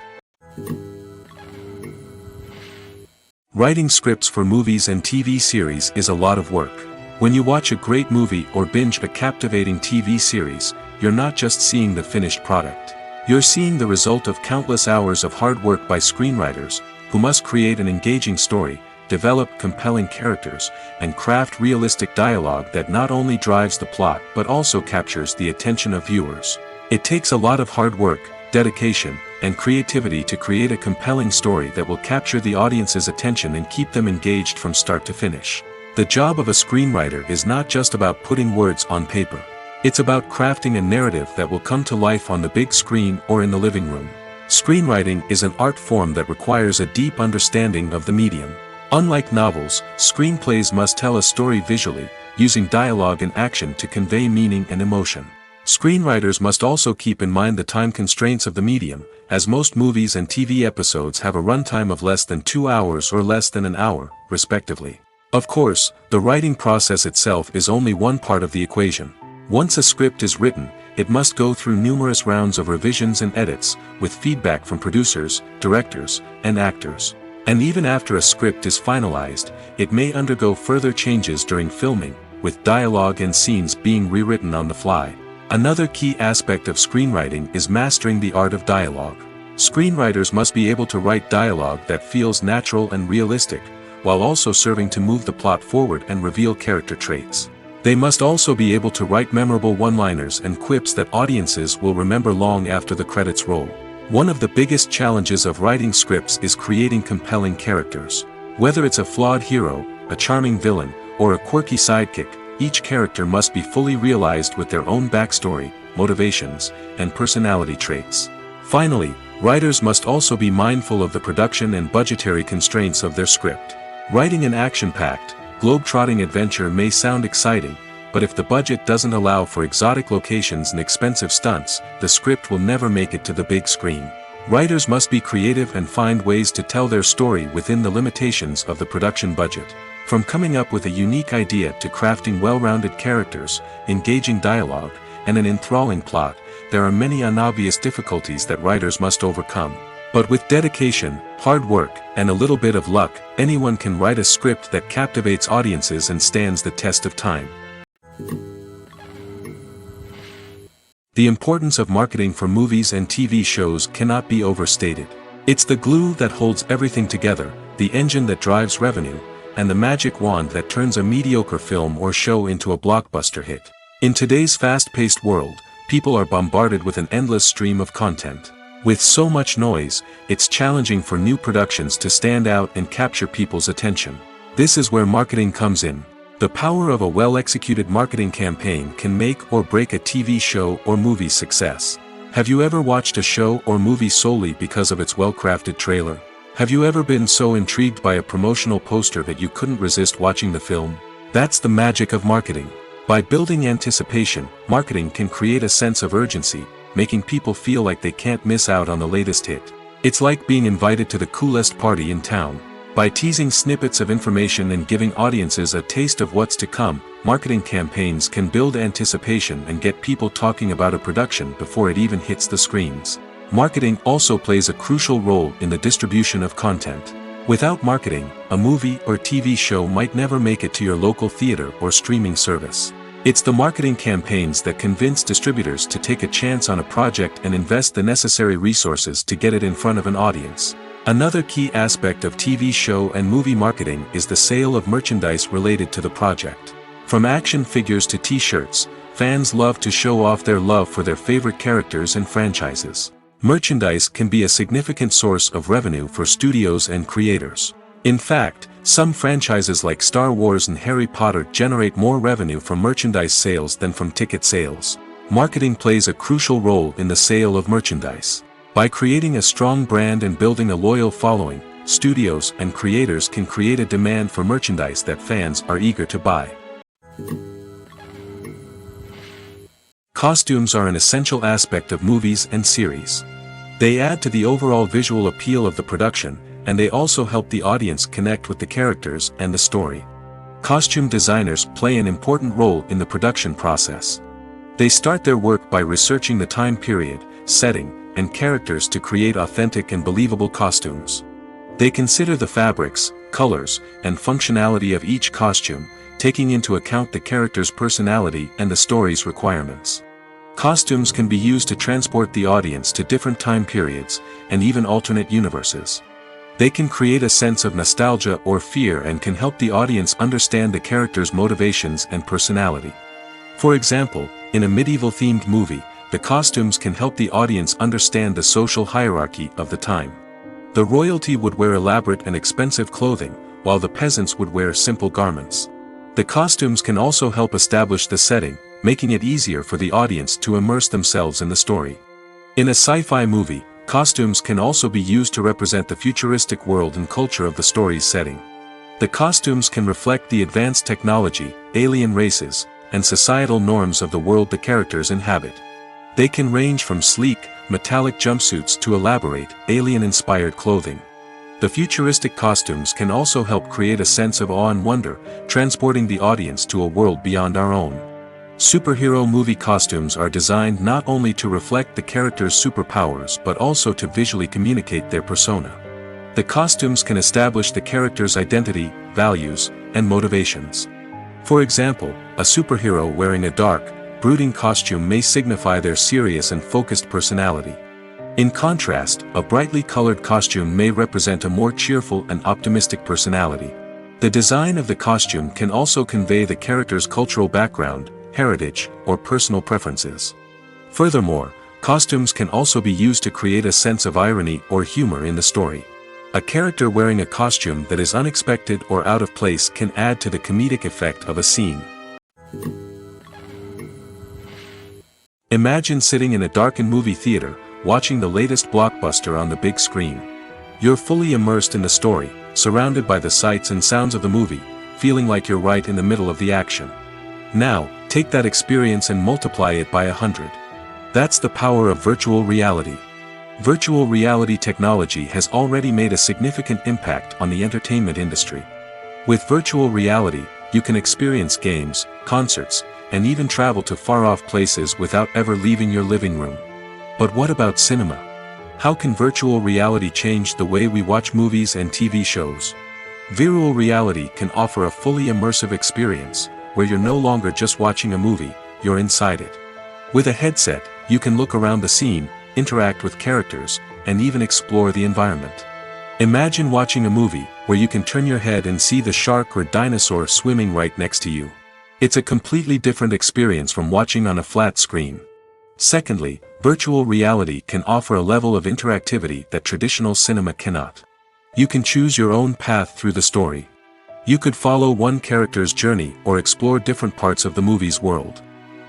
Writing scripts for movies and TV series is a lot of work. When you watch a great movie or binge a captivating TV series, you're not just seeing the finished product. You're seeing the result of countless hours of hard work by screenwriters, who must create an engaging story, develop compelling characters, and craft realistic dialogue that not only drives the plot but also captures the attention of viewers. It takes a lot of hard work, dedication, and creativity to create a compelling story that will capture the audience's attention and keep them engaged from start to finish. The job of a screenwriter is not just about putting words on paper. It's about crafting a narrative that will come to life on the big screen or in the living room. Screenwriting is an art form that requires a deep understanding of the medium. Unlike novels, screenplays must tell a story visually, using dialogue and action to convey meaning and emotion. Screenwriters must also keep in mind the time constraints of the medium, as most movies and TV episodes have a runtime of less than 2 hours or less than an hour, respectively. Of course, the writing process itself is only one part of the equation. Once a script is written, it must go through numerous rounds of revisions and edits, with feedback from producers, directors, and actors. And even after a script is finalized, it may undergo further changes during filming, with dialogue and scenes being rewritten on the fly. Another key aspect of screenwriting is mastering the art of dialogue. Screenwriters must be able to write dialogue that feels natural and realistic, while also serving to move the plot forward and reveal character traits. They must also be able to write memorable one-liners and quips that audiences will remember long after the credits roll. One of the biggest challenges of writing scripts is creating compelling characters. Whether it's a flawed hero, a charming villain, or a quirky sidekick, each character must be fully realized with their own backstory, motivations, and personality traits. Finally, writers must also be mindful of the production and budgetary constraints of their script. Writing an action-packed, globe-trotting adventure may sound exciting, but if the budget doesn't allow for exotic locations and expensive stunts, the script will never make it to the big screen. Writers must be creative and find ways to tell their story within the limitations of the production budget. From coming up with a unique idea to crafting well-rounded characters, engaging dialogue, and an enthralling plot, there are many unobvious difficulties that writers must overcome. But with dedication, hard work, and a little bit of luck, anyone can write a script that captivates audiences and stands the test of time. The importance of marketing for movies and TV shows cannot be overstated. It's the glue that holds everything together, the engine that drives revenue, and the magic wand that turns a mediocre film or show into a blockbuster hit. In today's fast-paced world, people are bombarded with an endless stream of content. With so much noise, it's challenging for new productions to stand out and capture people's attention. This is where marketing comes in. The power of a well-executed marketing campaign can make or break a TV show or movie's success. Have you ever watched a show or movie solely because of its well-crafted trailer? Have you ever been so intrigued by a promotional poster that you couldn't resist watching the film? That's the magic of marketing. By building anticipation, marketing can create a sense of urgency, making people feel like they can't miss out on the latest hit. It's like being invited to the coolest party in town. By teasing snippets of information and giving audiences a taste of what's to come, marketing campaigns can build anticipation and get people talking about a production before it even hits the screens. Marketing also plays a crucial role in the distribution of content. Without marketing, a movie or TV show might never make it to your local theater or streaming service. It's the marketing campaigns that convince distributors to take a chance on a project and invest the necessary resources to get it in front of an audience. Another key aspect of TV show and movie marketing is the sale of merchandise related to the project. From action figures to t-shirts, fans love to show off their love for their favorite characters and franchises. Merchandise can be a significant source of revenue for studios and creators. In fact, some franchises like Star Wars and Harry Potter generate more revenue from merchandise sales than from ticket sales. Marketing plays a crucial role in the sale of merchandise. By creating a strong brand and building a loyal following, studios and creators can create a demand for merchandise that fans are eager to buy. Costumes are an essential aspect of movies and series. They add to the overall visual appeal of the production, and they also help the audience connect with the characters and the story. Costume designers play an important role in the production process. They start their work by researching the time period, setting, and characters to create authentic and believable costumes. They consider the fabrics, colors, and functionality of each costume, taking into account the character's personality and the story's requirements. Costumes can be used to transport the audience to different time periods, and even alternate universes. They can create a sense of nostalgia or fear and can help the audience understand the character's motivations and personality. For example, in a medieval-themed movie, the costumes can help the audience understand the social hierarchy of the time. The royalty would wear elaborate and expensive clothing, while the peasants would wear simple garments. The costumes can also help establish the setting, making it easier for the audience to immerse themselves in the story. In a sci-fi movie, costumes can also be used to represent the futuristic world and culture of the story's setting. The costumes can reflect the advanced technology, alien races, and societal norms of the world the characters inhabit. They can range from sleek, metallic jumpsuits to elaborate, alien-inspired clothing. The futuristic costumes can also help create a sense of awe and wonder, transporting the audience to a world beyond our own. Superhero movie costumes are designed not only to reflect the character's superpowers but also to visually communicate their persona. The costumes can establish the character's identity, values, and motivations. For example, a superhero wearing a dark, brooding costume may signify their serious and focused personality. In contrast, a brightly colored costume may represent a more cheerful and optimistic personality. The design of the costume can also convey the character's cultural background, heritage, or personal preferences. Furthermore, costumes can also be used to create a sense of irony or humor in the story. A character wearing a costume that is unexpected or out of place can add to the comedic effect of a scene. Imagine sitting in a darkened movie theater, watching the latest blockbuster on the big screen. You're fully immersed in the story, surrounded by the sights and sounds of the movie, feeling like you're right in the middle of the action. Now, take that experience and multiply it by 100. That's the power of virtual reality. Virtual reality technology has already made a significant impact on the entertainment industry. With virtual reality, you can experience games, concerts, and even travel to far-off places without ever leaving your living room. But what about cinema? How can virtual reality change the way we watch movies and TV shows? Virtual reality can offer a fully immersive experience, where you're no longer just watching a movie, you're inside it. With a headset, you can look around the scene, interact with characters, and even explore the environment. Imagine watching a movie, where you can turn your head and see the shark or dinosaur swimming right next to you. It's a completely different experience from watching on a flat screen. Secondly, virtual reality can offer a level of interactivity that traditional cinema cannot. You can choose your own path through the story. You could follow one character's journey or explore different parts of the movie's world.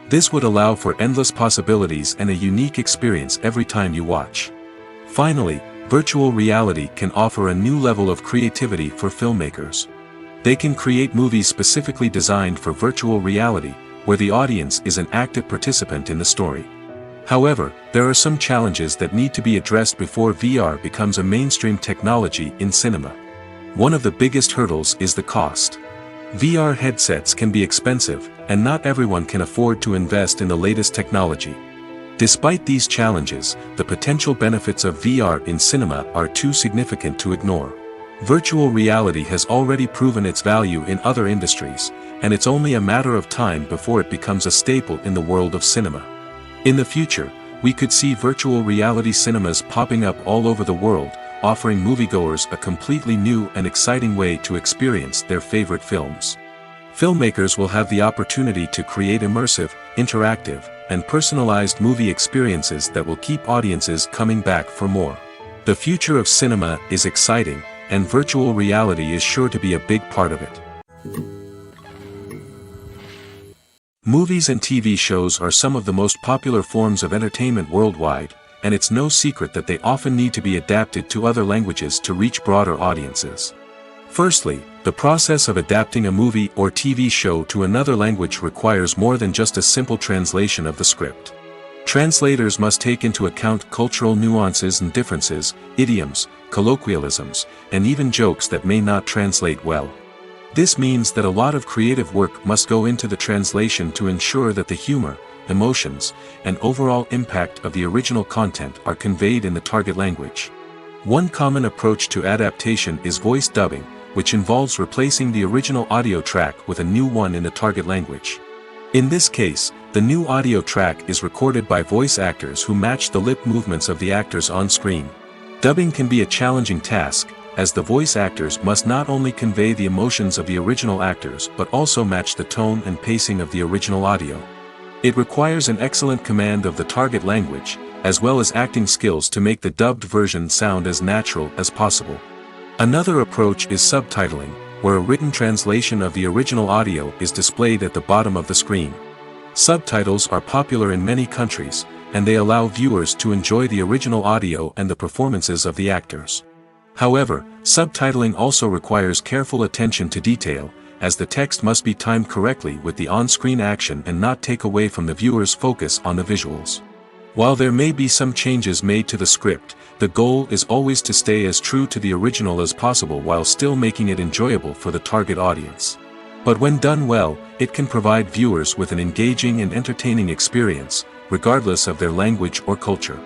This would allow for endless possibilities and a unique experience every time you watch. Finally, virtual reality can offer a new level of creativity for filmmakers. They can create movies specifically designed for virtual reality, where the audience is an active participant in the story. However, there are some challenges that need to be addressed before VR becomes a mainstream technology in cinema. One of the biggest hurdles is the cost. VR headsets can be expensive, and not everyone can afford to invest in the latest technology. Despite these challenges, the potential benefits of VR in cinema are too significant to ignore. Virtual reality has already proven its value in other industries, and it's only a matter of time before it becomes a staple in the world of cinema. In the future, we could see virtual reality cinemas popping up all over the world, offering moviegoers a completely new and exciting way to experience their favorite films. Filmmakers will have the opportunity to create immersive, interactive, and personalized movie experiences that will keep audiences coming back for more. The future of cinema is exciting, and virtual reality is sure to be a big part of it. Movies and TV shows are some of the most popular forms of entertainment worldwide, and it's no secret that they often need to be adapted to other languages to reach broader audiences. Firstly, The process of adapting a movie or TV show to another language requires more than just a simple translation of the script. Translators must take into account cultural nuances and differences, idioms, colloquialisms, and even jokes that may not translate well. This means that a lot of creative work must go into the translation to ensure that the humor, emotions, and overall impact of the original content are conveyed in the target language. One common approach to adaptation is voice dubbing, which involves replacing the original audio track with a new one in the target language. In this case, the new audio track is recorded by voice actors who match the lip movements of the actors on screen. Dubbing can be a challenging task, as the voice actors must not only convey the emotions of the original actors but also match the tone and pacing of the original audio. It requires an excellent command of the target language, as well as acting skills to make the dubbed version sound as natural as possible. Another approach is subtitling, where a written translation of the original audio is displayed at the bottom of the screen. Subtitles are popular in many countries, and they allow viewers to enjoy the original audio and the performances of the actors. However, subtitling also requires careful attention to detail, as the text must be timed correctly with the on-screen action and not take away from the viewer's focus on the visuals. While there may be some changes made to the script, the goal is always to stay as true to the original as possible while still making it enjoyable for the target audience. But when done well, it can provide viewers with an engaging and entertaining experience, regardless of their language or culture.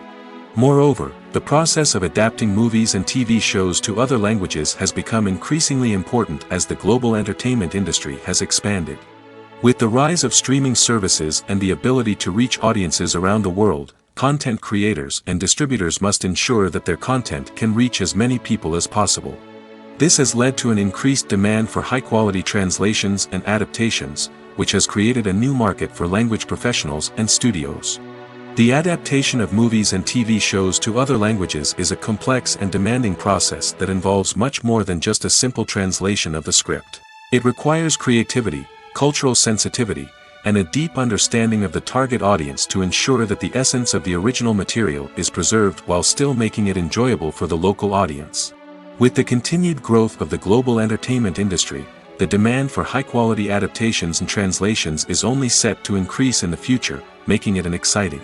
Moreover, the process of adapting movies and TV shows to other languages has become increasingly important as the global entertainment industry has expanded. With the rise of streaming services and the ability to reach audiences around the world, content creators and distributors must ensure that their content can reach as many people as possible. This has led to an increased demand for high-quality translations and adaptations, which has created a new market for language professionals and studios. The adaptation of movies and TV shows to other languages is a complex and demanding process that involves much more than just a simple translation of the script. It requires creativity, cultural sensitivity, and a deep understanding of the target audience to ensure that the essence of the original material is preserved while still making it enjoyable for the local audience. With the continued growth of the global entertainment industry, the demand for high-quality adaptations and translations is only set to increase in the future, making it an exciting.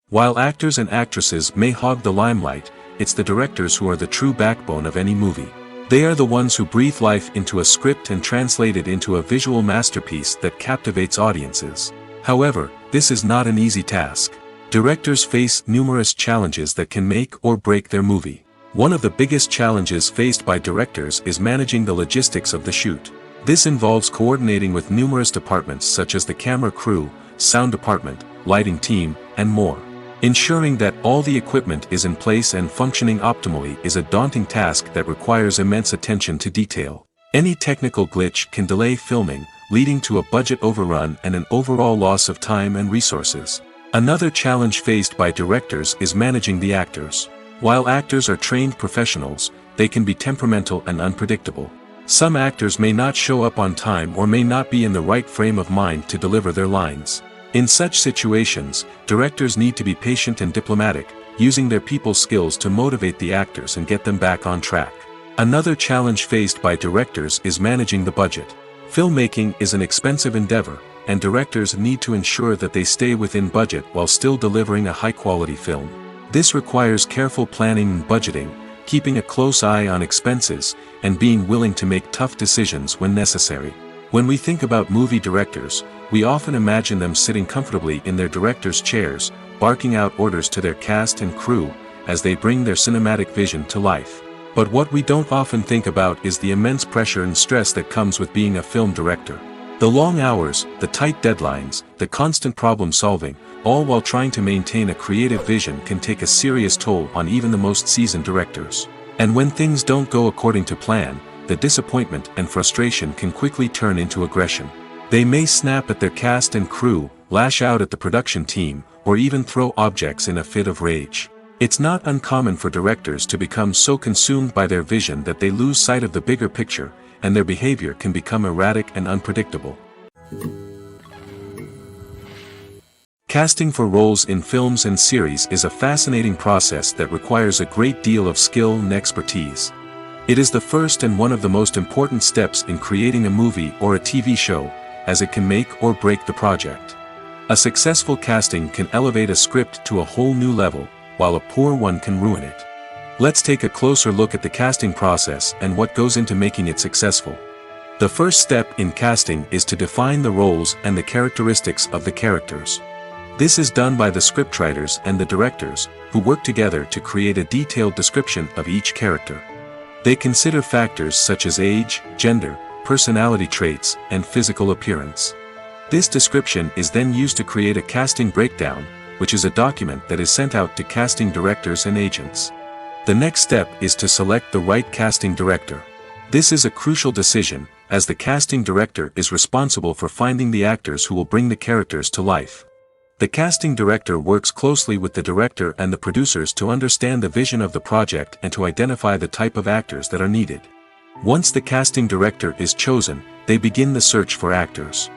While actors and actresses may hog the limelight, it's the directors who are the true backbone of any movie. They are the ones who breathe life into a script and translate it into a visual masterpiece that captivates audiences. However, this is not an easy task. Directors face numerous challenges that can make or break their movie. One of the biggest challenges faced by directors is managing the logistics of the shoot. This involves coordinating with numerous departments such as the camera crew, sound department, lighting team, and more. Ensuring that all the equipment is in place and functioning optimally is a daunting task that requires immense attention to detail. Any technical glitch can delay filming, leading to a budget overrun and an overall loss of time and resources. Another challenge faced by directors is managing the actors. While actors are trained professionals, they can be temperamental and unpredictable. Some actors may not show up on time or may not be in the right frame of mind to deliver their lines. In such situations, directors need to be patient and diplomatic, using their people skills to motivate the actors and get them back on track. Another challenge faced by directors is managing the budget. Filmmaking is an expensive endeavor, and directors need to ensure that they stay within budget while still delivering a high-quality film. This requires careful planning and budgeting, keeping a close eye on expenses, and being willing to make tough decisions when necessary. When we think about movie directors, we often imagine them sitting comfortably in their director's chairs, barking out orders to their cast and crew, as they bring their cinematic vision to life. But what we don't often think about is the immense pressure and stress that comes with being a film director. The long hours, the tight deadlines, the constant problem solving, all while trying to maintain a creative vision can take a serious toll on even the most seasoned directors. And when things don't go according to plan, the disappointment and frustration can quickly turn into aggression. They may snap at their cast and crew, lash out at the production team, or even throw objects in a fit of rage. It's not uncommon for directors to become so consumed by their vision that they lose sight of the bigger picture, and their behavior can become erratic and unpredictable. Casting for roles in films and series is a fascinating process that requires a great deal of skill and expertise. It is the first and one of the most important steps in creating a movie or a TV show, as it can make or break the project. A successful casting can elevate a script to a whole new level, while a poor one can ruin it. Let's take a closer look at the casting process and what goes into making it successful. The first step in casting is to define the roles and the characteristics of the characters. This is done by the scriptwriters and the directors, who work together to create a detailed description of each character. They consider factors such as age, gender, personality traits, and physical appearance. This description is then used to create a casting breakdown, which is a document that is sent out to casting directors and agents. The next step is to select the right casting director. This is a crucial decision, as the casting director is responsible for finding the actors who will bring the characters to life. The casting director works closely with the director and the producers to understand the vision of the project and to identify the type of actors that are needed. Once the casting director is chosen, they begin the search for actors.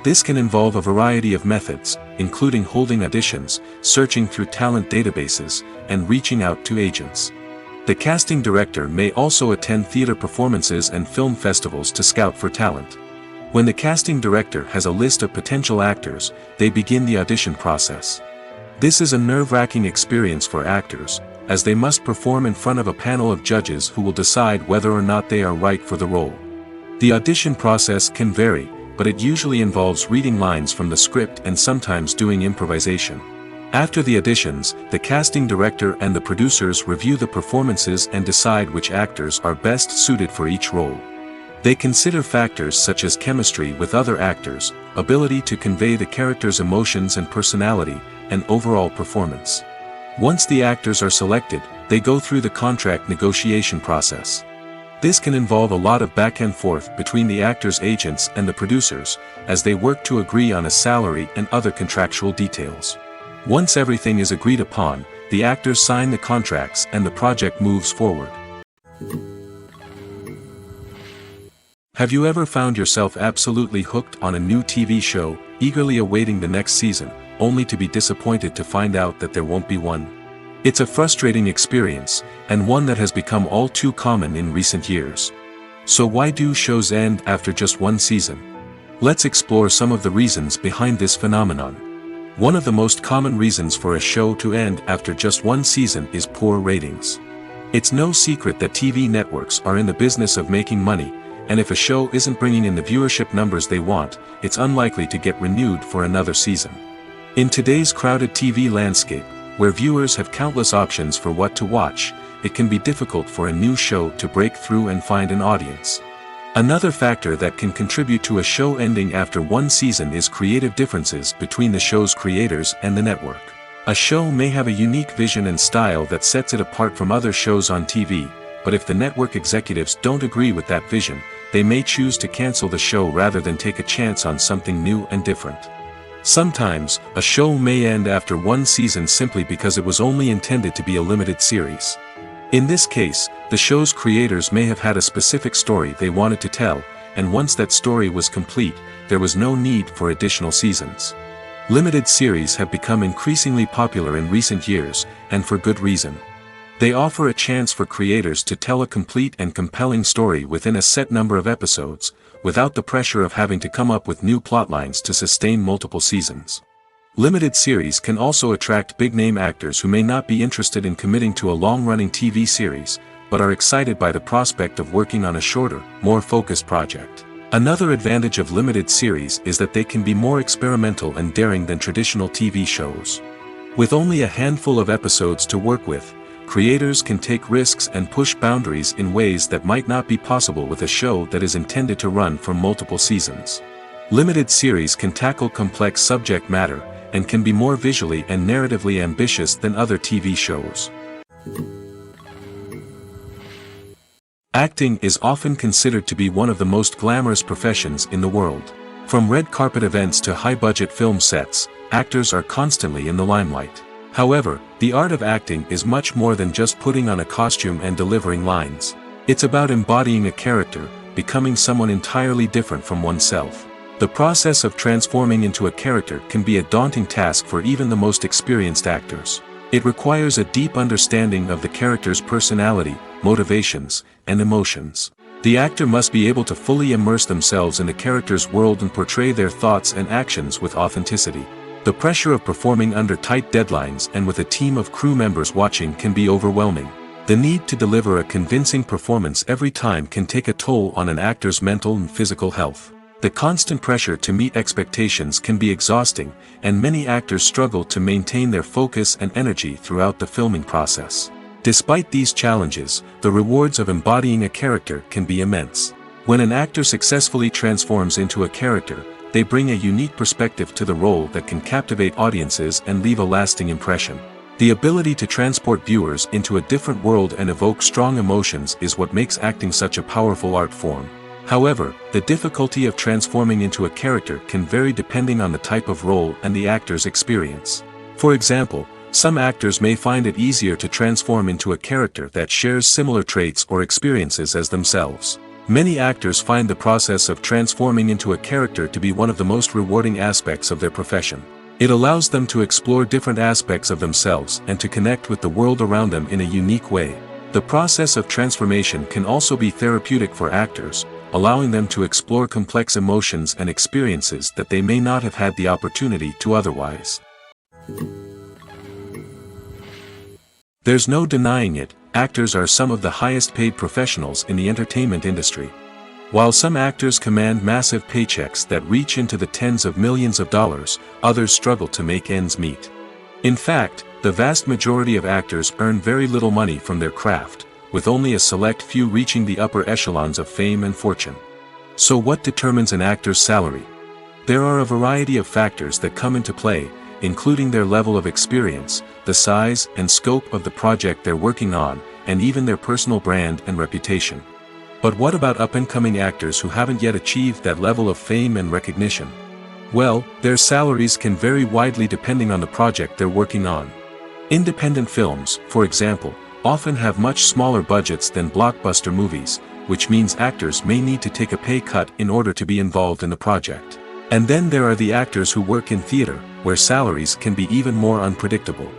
This can involve a variety of methods, including holding auditions, searching through talent databases, and reaching out to agents. The casting director may also attend theater performances and film festivals to scout for talent. When the casting director has a list of potential actors, they begin the audition process. This is a nerve-wracking experience for actors, as they must perform in front of a panel of judges who will decide whether or not they are right for the role. The audition process can vary, but it usually involves reading lines from the script and sometimes doing improvisation. After the auditions, the casting director and the producers review the performances and decide which actors are best suited for each role. They consider factors such as chemistry with other actors, ability to convey the character's emotions and personality, and overall performance. Once the actors are selected, they go through the contract negotiation process. This can involve a lot of back and forth between the actors' agents and the producers, as they work to agree on a salary and other contractual details. Once everything is agreed upon, the actors sign the contracts and the project moves forward. Have you ever found yourself absolutely hooked on a new TV show, eagerly awaiting the next season, only to be disappointed to find out that there won't be one? It's a frustrating experience, and one that has become all too common in recent years. So why do shows end after just one season? Let's explore some of the reasons behind this phenomenon. One of the most common reasons for a show to end after just one season is poor ratings. It's no secret that TV networks are in the business of making money, and if a show isn't bringing in the viewership numbers they want, it's unlikely to get renewed for another season. In today's crowded TV landscape, where viewers have countless options for what to watch, it can be difficult for a new show to break through and find an audience. Another factor that can contribute to a show ending after one season is creative differences between the show's creators and the network. A show may have a unique vision and style that sets it apart from other shows on TV, but if the network executives don't agree with that vision, they may choose to cancel the show rather than take a chance on something new and different. Sometimes, a show may end after one season simply because it was only intended to be a limited series. In this case, the show's creators may have had a specific story they wanted to tell, and once that story was complete, there was no need for additional seasons. Limited series have become increasingly popular in recent years, and for good reason. They offer a chance for creators to tell a complete and compelling story within a set number of episodes, without the pressure of having to come up with new plotlines to sustain multiple seasons. Limited series can also attract big-name actors who may not be interested in committing to a long-running TV series, but are excited by the prospect of working on a shorter, more focused project. Another advantage of limited series is that they can be more experimental and daring than traditional TV shows. With only a handful of episodes to work with, creators can take risks and push boundaries in ways that might not be possible with a show that is intended to run for multiple seasons. Limited series can tackle complex subject matter, and can be more visually and narratively ambitious than other TV shows. Acting is often considered to be one of the most glamorous professions in the world. From red carpet events to high-budget film sets, actors are constantly in the limelight. However, the art of acting is much more than just putting on a costume and delivering lines. It's about embodying a character, becoming someone entirely different from oneself. The process of transforming into a character can be a daunting task for even the most experienced actors. It requires a deep understanding of the character's personality, motivations, and emotions. The actor must be able to fully immerse themselves in the character's world and portray their thoughts and actions with authenticity. The pressure of performing under tight deadlines and with a team of crew members watching can be overwhelming. The need to deliver a convincing performance every time can take a toll on an actor's mental and physical health. The constant pressure to meet expectations can be exhausting, and many actors struggle to maintain their focus and energy throughout the filming process. Despite these challenges, the rewards of embodying a character can be immense. When an actor successfully transforms into a character, they bring a unique perspective to the role that can captivate audiences and leave a lasting impression. The ability to transport viewers into a different world and evoke strong emotions is what makes acting such a powerful art form. However, the difficulty of transforming into a character can vary depending on the type of role and the actor's experience. For example, some actors may find it easier to transform into a character that shares similar traits or experiences as themselves. Many actors find the process of transforming into a character to be one of the most rewarding aspects of their profession. It allows them to explore different aspects of themselves and to connect with the world around them in a unique way. The process of transformation can also be therapeutic for actors, allowing them to explore complex emotions and experiences that they may not have had the opportunity to otherwise. There's no denying it, actors are some of the highest paid professionals in the entertainment industry. While some actors command massive paychecks that reach into the tens of millions of dollars, others struggle to make ends meet. In fact, the vast majority of actors earn very little money from their craft, with only a select few reaching the upper echelons of fame and fortune. So what determines an actor's salary? There are a variety of factors that come into play, including their level of experience, the size and scope of the project they're working on, and even their personal brand and reputation. But what about up-and-coming actors who haven't yet achieved that level of fame and recognition? Well, their salaries can vary widely depending on the project they're working on. Independent films, for example, often have much smaller budgets than blockbuster movies, which means actors may need to take a pay cut in order to be involved in the project. And then there are the actors who work in theater, where salaries can be even more unpredictable.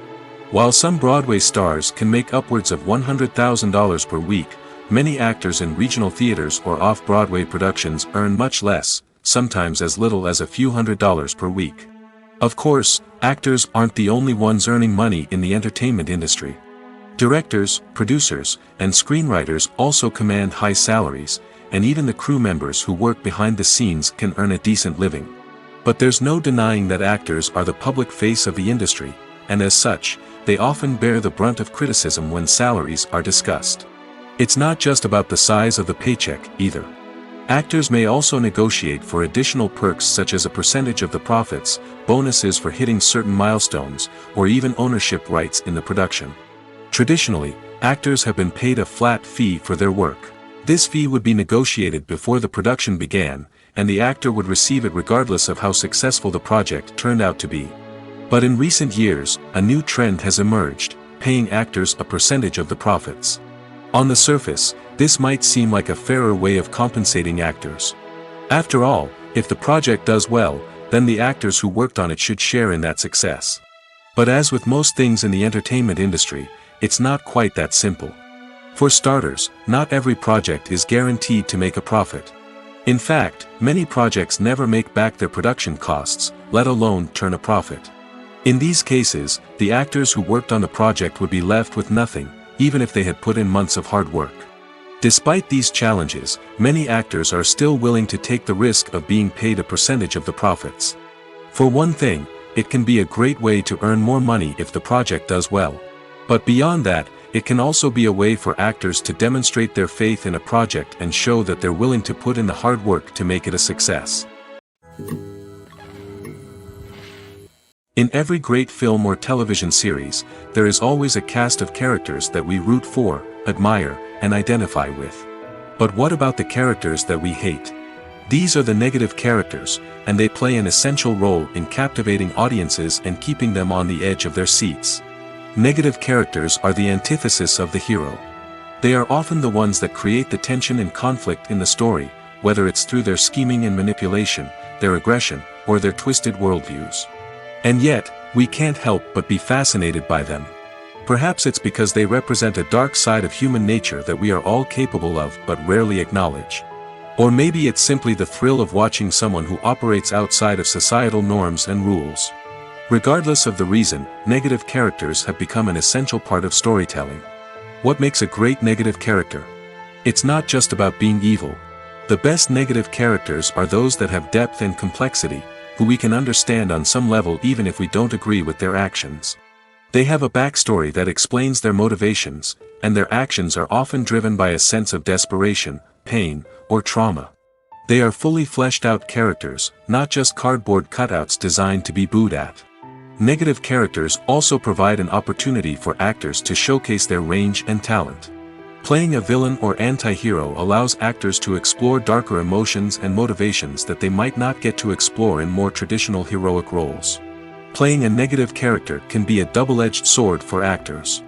While some Broadway stars can make upwards of $100,000 per week, many actors in regional theaters or off-Broadway productions earn much less, sometimes as little as a few $100s per week. Of course, actors aren't the only ones earning money in the entertainment industry. Directors, producers, and screenwriters also command high salaries, and even the crew members who work behind the scenes can earn a decent living. But there's no denying that actors are the public face of the industry, and as such, they often bear the brunt of criticism when salaries are discussed. It's not just about the size of the paycheck, either. Actors may also negotiate for additional perks such as a percentage of the profits, bonuses for hitting certain milestones, or even ownership rights in the production. Traditionally, actors have been paid a flat fee for their work. This fee would be negotiated before the production began, and the actor would receive it regardless of how successful the project turned out to be. But in recent years, a new trend has emerged, paying actors a percentage of the profits. On the surface, this might seem like a fairer way of compensating actors. After all, if the project does well, then the actors who worked on it should share in that success. But as with most things in the entertainment industry, it's not quite that simple. For starters, not every project is guaranteed to make a profit. In fact, many projects never make back their production costs, let alone turn a profit. In these cases, the actors who worked on the project would be left with nothing, even if they had put in months of hard work. Despite these challenges, many actors are still willing to take the risk of being paid a percentage of the profits. For one thing, it can be a great way to earn more money if the project does well. But beyond that, it can also be a way for actors to demonstrate their faith in a project and show that they're willing to put in the hard work to make it a success. In every great film or television series, there is always a cast of characters that we root for, admire, and identify with. But what about the characters that we hate? These are the negative characters, and they play an essential role in captivating audiences and keeping them on the edge of their seats. Negative characters are the antithesis of the hero. They are often the ones that create the tension and conflict in the story, whether it's through their scheming and manipulation, their aggression, or their twisted worldviews. And yet, we can't help but be fascinated by them. Perhaps it's because they represent a dark side of human nature that we are all capable of but rarely acknowledge. Or maybe it's simply the thrill of watching someone who operates outside of societal norms and rules. Regardless of the reason, negative characters have become an essential part of storytelling. What makes a great negative character? It's not just about being evil. The best negative characters are those that have depth and complexity, who we can understand on some level even if we don't agree with their actions. They have a backstory that explains their motivations, and their actions are often driven by a sense of desperation, pain, or trauma. They are fully fleshed out characters, not just cardboard cutouts designed to be booed at. Negative characters also provide an opportunity for actors to showcase their range and talent. Playing a villain or anti-hero allows actors to explore darker emotions and motivations that they might not get to explore in more traditional heroic roles. Playing a negative character can be a double-edged sword for actors.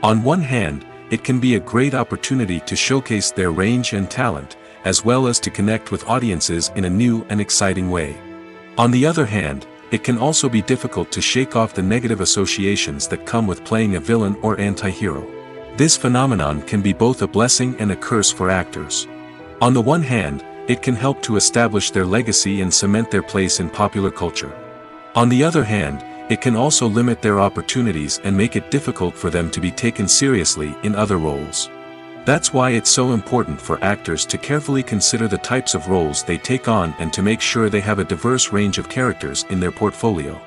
On one hand, it can be a great opportunity to showcase their range and talent, as well as to connect with audiences in a new and exciting way. On the other hand, it can also be difficult to shake off the negative associations that come with playing a villain or anti-hero. This phenomenon can be both a blessing and a curse for actors. On the one hand, it can help to establish their legacy and cement their place in popular culture. On the other hand, it can also limit their opportunities and make it difficult for them to be taken seriously in other roles. That's why it's so important for actors to carefully consider the types of roles they take on and to make sure they have a diverse range of characters in their portfolio.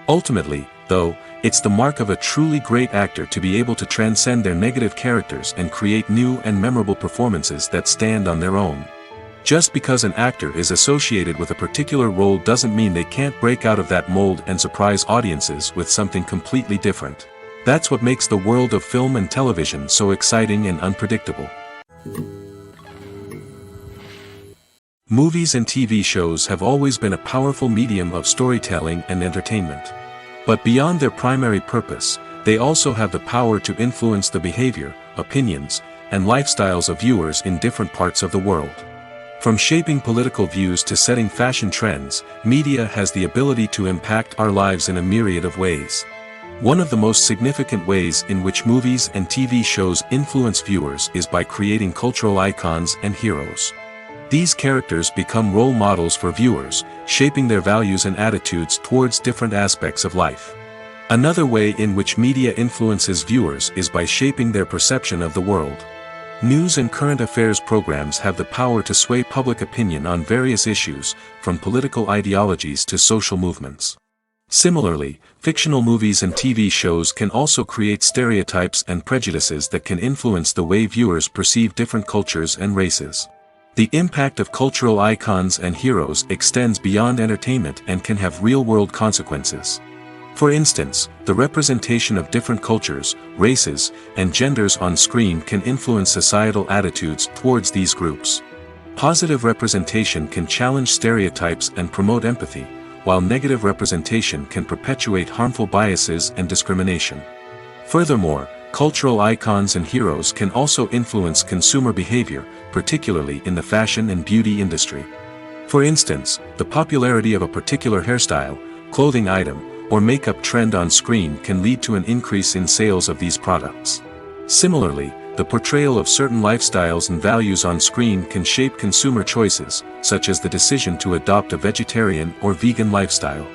Ultimately, though, it's the mark of a truly great actor to be able to transcend their negative characters and create new and memorable performances that stand on their own. Just because an actor is associated with a particular role doesn't mean they can't break out of that mold and surprise audiences with something completely different. That's what makes the world of film and television so exciting and unpredictable. Movies and TV shows have always been a powerful medium of storytelling and entertainment. But beyond their primary purpose, they also have the power to influence the behavior, opinions, and lifestyles of viewers in different parts of the world. From shaping political views to setting fashion trends, media has the ability to impact our lives in a myriad of ways. One of the most significant ways in which movies and TV shows influence viewers is by creating cultural icons and heroes. These characters become role models for viewers, shaping their values and attitudes towards different aspects of life. Another way in which media influences viewers is by shaping their perception of the world. News and current affairs programs have the power to sway public opinion on various issues, from political ideologies to social movements. Similarly, fictional movies and TV shows can also create stereotypes and prejudices that can influence the way viewers perceive different cultures and races. The impact of cultural icons and heroes extends beyond entertainment and can have real-world consequences. For instance, the representation of different cultures, races, and genders on screen can influence societal attitudes towards these groups. Positive representation can challenge stereotypes and promote empathy, while negative representation can perpetuate harmful biases and discrimination. Furthermore, cultural icons and heroes can also influence consumer behavior, particularly in the fashion and beauty industry. For instance, the popularity of a particular hairstyle, clothing item, or makeup trend on screen can lead to an increase in sales of these products. Similarly, the portrayal of certain lifestyles and values on screen can shape consumer choices, such as the decision to adopt a vegetarian or vegan lifestyle.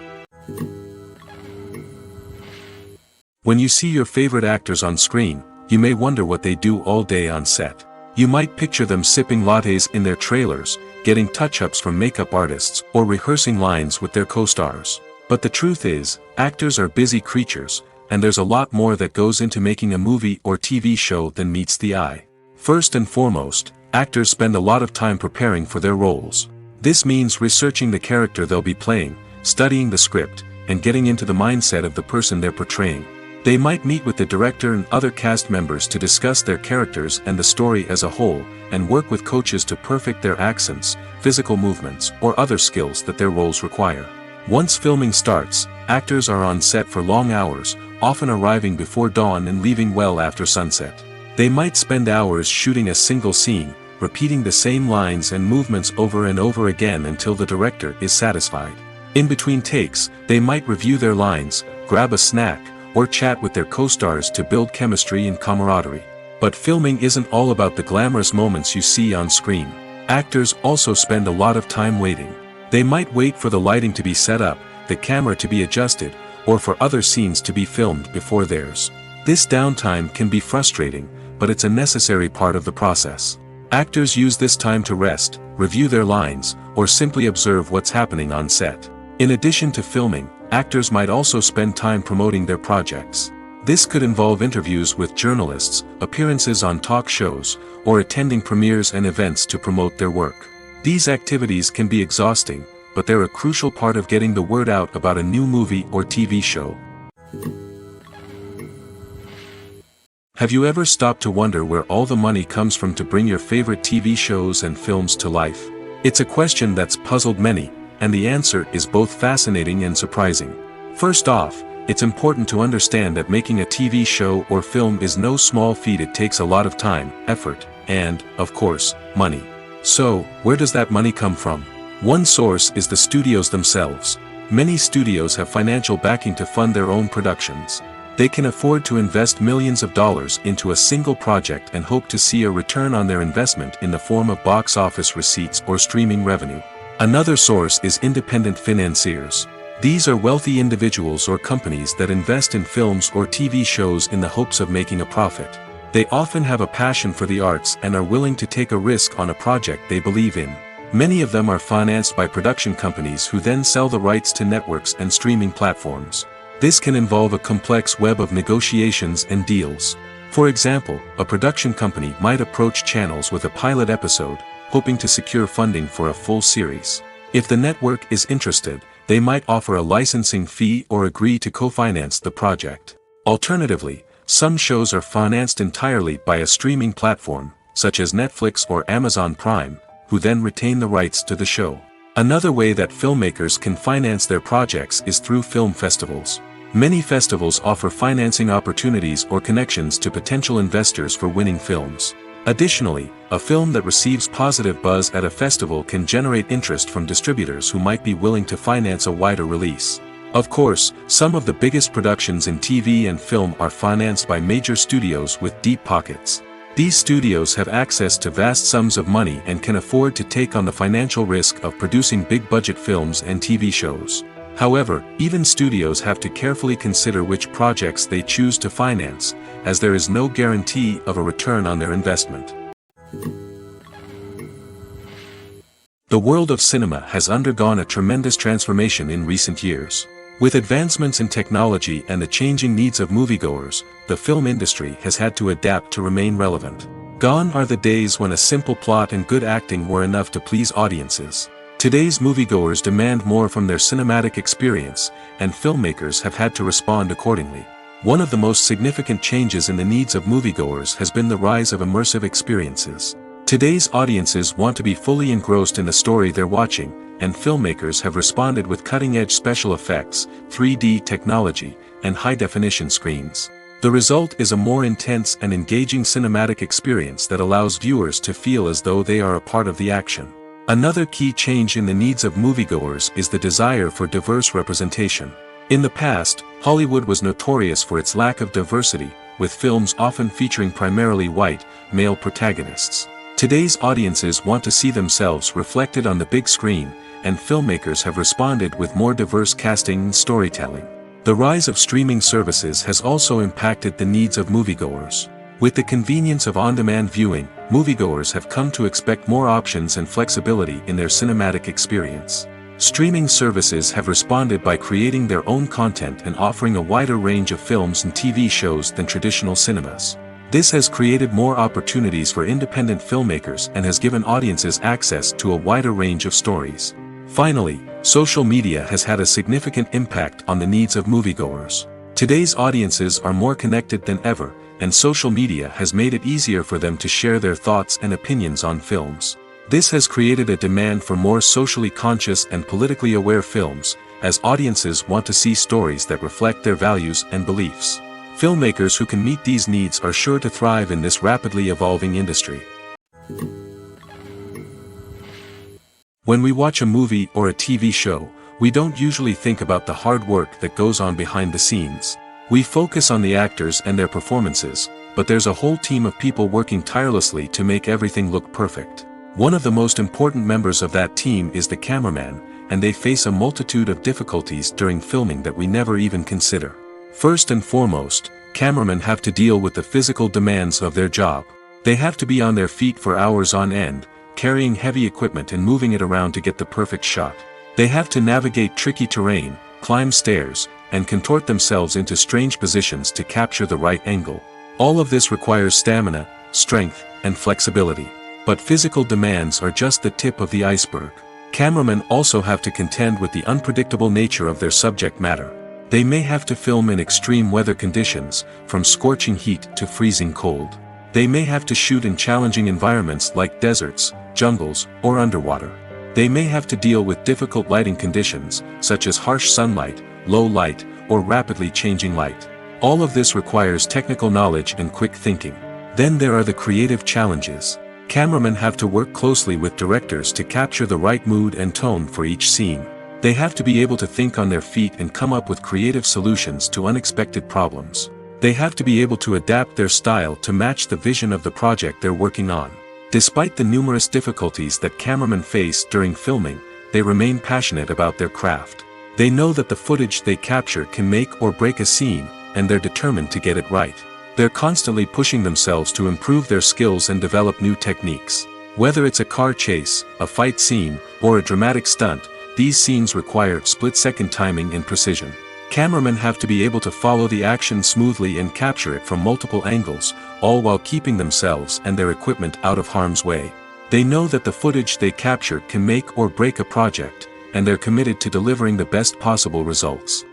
When you see your favorite actors on screen, you may wonder what they do all day on set. You might picture them sipping lattes in their trailers, getting touch-ups from makeup artists, or rehearsing lines with their co-stars. But the truth is, actors are busy creatures, and there's a lot more that goes into making a movie or TV show than meets the eye. First and foremost, actors spend a lot of time preparing for their roles. This means researching the character they'll be playing, studying the script, and getting into the mindset of the person they're portraying. They might meet with the director and other cast members to discuss their characters and the story as a whole, and work with coaches to perfect their accents, physical movements, or other skills that their roles require. Once filming starts, actors are on set for long hours, often arriving before dawn and leaving well after sunset. They might spend hours shooting a single scene, repeating the same lines and movements over and over again until the director is satisfied. In between takes, they might review their lines, grab a snack, or chat with their co-stars to build chemistry and camaraderie. But filming isn't all about the glamorous moments you see on screen. Actors also spend a lot of time waiting. They might wait for the lighting to be set up, the camera to be adjusted, or for other scenes to be filmed before theirs. This downtime can be frustrating, but it's a necessary part of the process. Actors use this time to rest, review their lines, or simply observe what's happening on set. In addition to filming, actors might also spend time promoting their projects. This could involve interviews with journalists, appearances on talk shows, or attending premieres and events to promote their work. These activities can be exhausting, but they're a crucial part of getting the word out about a new movie or TV show. Have you ever stopped to wonder where all the money comes from to bring your favorite TV shows and films to life? It's a question that's puzzled many, and the answer is both fascinating and surprising. First off, it's important to understand that making a TV show or film is no small feat. It takes a lot of time, effort, and, of course, money. So, where does that money come from? One source is the studios themselves. Many studios have financial backing to fund their own productions. They can afford to invest millions of dollars into a single project and hope to see a return on their investment in the form of box office receipts or streaming revenue. Another source is independent financiers. These are wealthy individuals or companies that invest in films or TV shows in the hopes of making a profit. They often have a passion for the arts and are willing to take a risk on a project they believe in. Many of them are financed by production companies who then sell the rights to networks and streaming platforms. This can involve a complex web of negotiations and deals. For example, a production company might approach channels with a pilot episode, hoping to secure funding for a full series. If the network is interested, they might offer a licensing fee or agree to co-finance the project. Alternatively, some shows are financed entirely by a streaming platform, such as Netflix or Amazon Prime, who then retain the rights to the show. Another way that filmmakers can finance their projects is through film festivals. Many festivals offer financing opportunities or connections to potential investors for winning films. Additionally, a film that receives positive buzz at a festival can generate interest from distributors who might be willing to finance a wider release. Of course, some of the biggest productions in TV and film are financed by major studios with deep pockets. These studios have access to vast sums of money and can afford to take on the financial risk of producing big-budget films and TV shows. However, even studios have to carefully consider which projects they choose to finance, as there is no guarantee of a return on their investment. The world of cinema has undergone a tremendous transformation in recent years. With advancements in technology and the changing needs of moviegoers, the film industry has had to adapt to remain relevant. Gone are the days when a simple plot and good acting were enough to please audiences. Today's moviegoers demand more from their cinematic experience, and filmmakers have had to respond accordingly. One of the most significant changes in the needs of moviegoers has been the rise of immersive experiences. Today's audiences want to be fully engrossed in the story they're watching, and filmmakers have responded with cutting-edge special effects, 3D technology, and high-definition screens. The result is a more intense and engaging cinematic experience that allows viewers to feel as though they are a part of the action. Another key change in the needs of moviegoers is the desire for diverse representation. In the past, Hollywood was notorious for its lack of diversity, with films often featuring primarily white, male protagonists. Today's audiences want to see themselves reflected on the big screen, and filmmakers have responded with more diverse casting and storytelling. The rise of streaming services has also impacted the needs of moviegoers. With the convenience of on-demand viewing, moviegoers have come to expect more options and flexibility in their cinematic experience. Streaming services have responded by creating their own content and offering a wider range of films and TV shows than traditional cinemas. This has created more opportunities for independent filmmakers and has given audiences access to a wider range of stories. Finally, social media has had a significant impact on the needs of moviegoers. Today's audiences are more connected than ever, and social media has made it easier for them to share their thoughts and opinions on films. This has created a demand for more socially conscious and politically aware films, as audiences want to see stories that reflect their values and beliefs. Filmmakers who can meet these needs are sure to thrive in this rapidly evolving industry. When we watch a movie or a TV show, we don't usually think about the hard work that goes on behind the scenes. We focus on the actors and their performances, but there's a whole team of people working tirelessly to make everything look perfect. One of the most important members of that team is the cameraman, and they face a multitude of difficulties during filming that we never even consider. First and foremost, cameramen have to deal with the physical demands of their job. They have to be on their feet for hours on end, carrying heavy equipment and moving it around to get the perfect shot. They have to navigate tricky terrain, climb stairs, and contort themselves into strange positions to capture the right angle. All of this requires stamina, strength, and flexibility. But physical demands are just the tip of the iceberg. Cameramen also have to contend with the unpredictable nature of their subject matter. They may have to film in extreme weather conditions, from scorching heat to freezing cold. They may have to shoot in challenging environments like deserts, jungles, or underwater. They may have to deal with difficult lighting conditions, such as harsh sunlight, low light, or rapidly changing light. All of this requires technical knowledge and quick thinking. Then there are the creative challenges. Cameramen have to work closely with directors to capture the right mood and tone for each scene. They have to be able to think on their feet and come up with creative solutions to unexpected problems. They have to be able to adapt their style to match the vision of the project they're working on. Despite the numerous difficulties that cameramen face during filming, they remain passionate about their craft. They know that the footage they capture can make or break a scene, and they're determined to get it right. They're constantly pushing themselves to improve their skills and develop new techniques. Whether it's a car chase, a fight scene, or a dramatic stunt, these scenes require split-second timing and precision. Cameramen have to be able to follow the action smoothly and capture it from multiple angles, all while keeping themselves and their equipment out of harm's way. They know that the footage they capture can make or break a project, and they're committed to delivering the best possible results.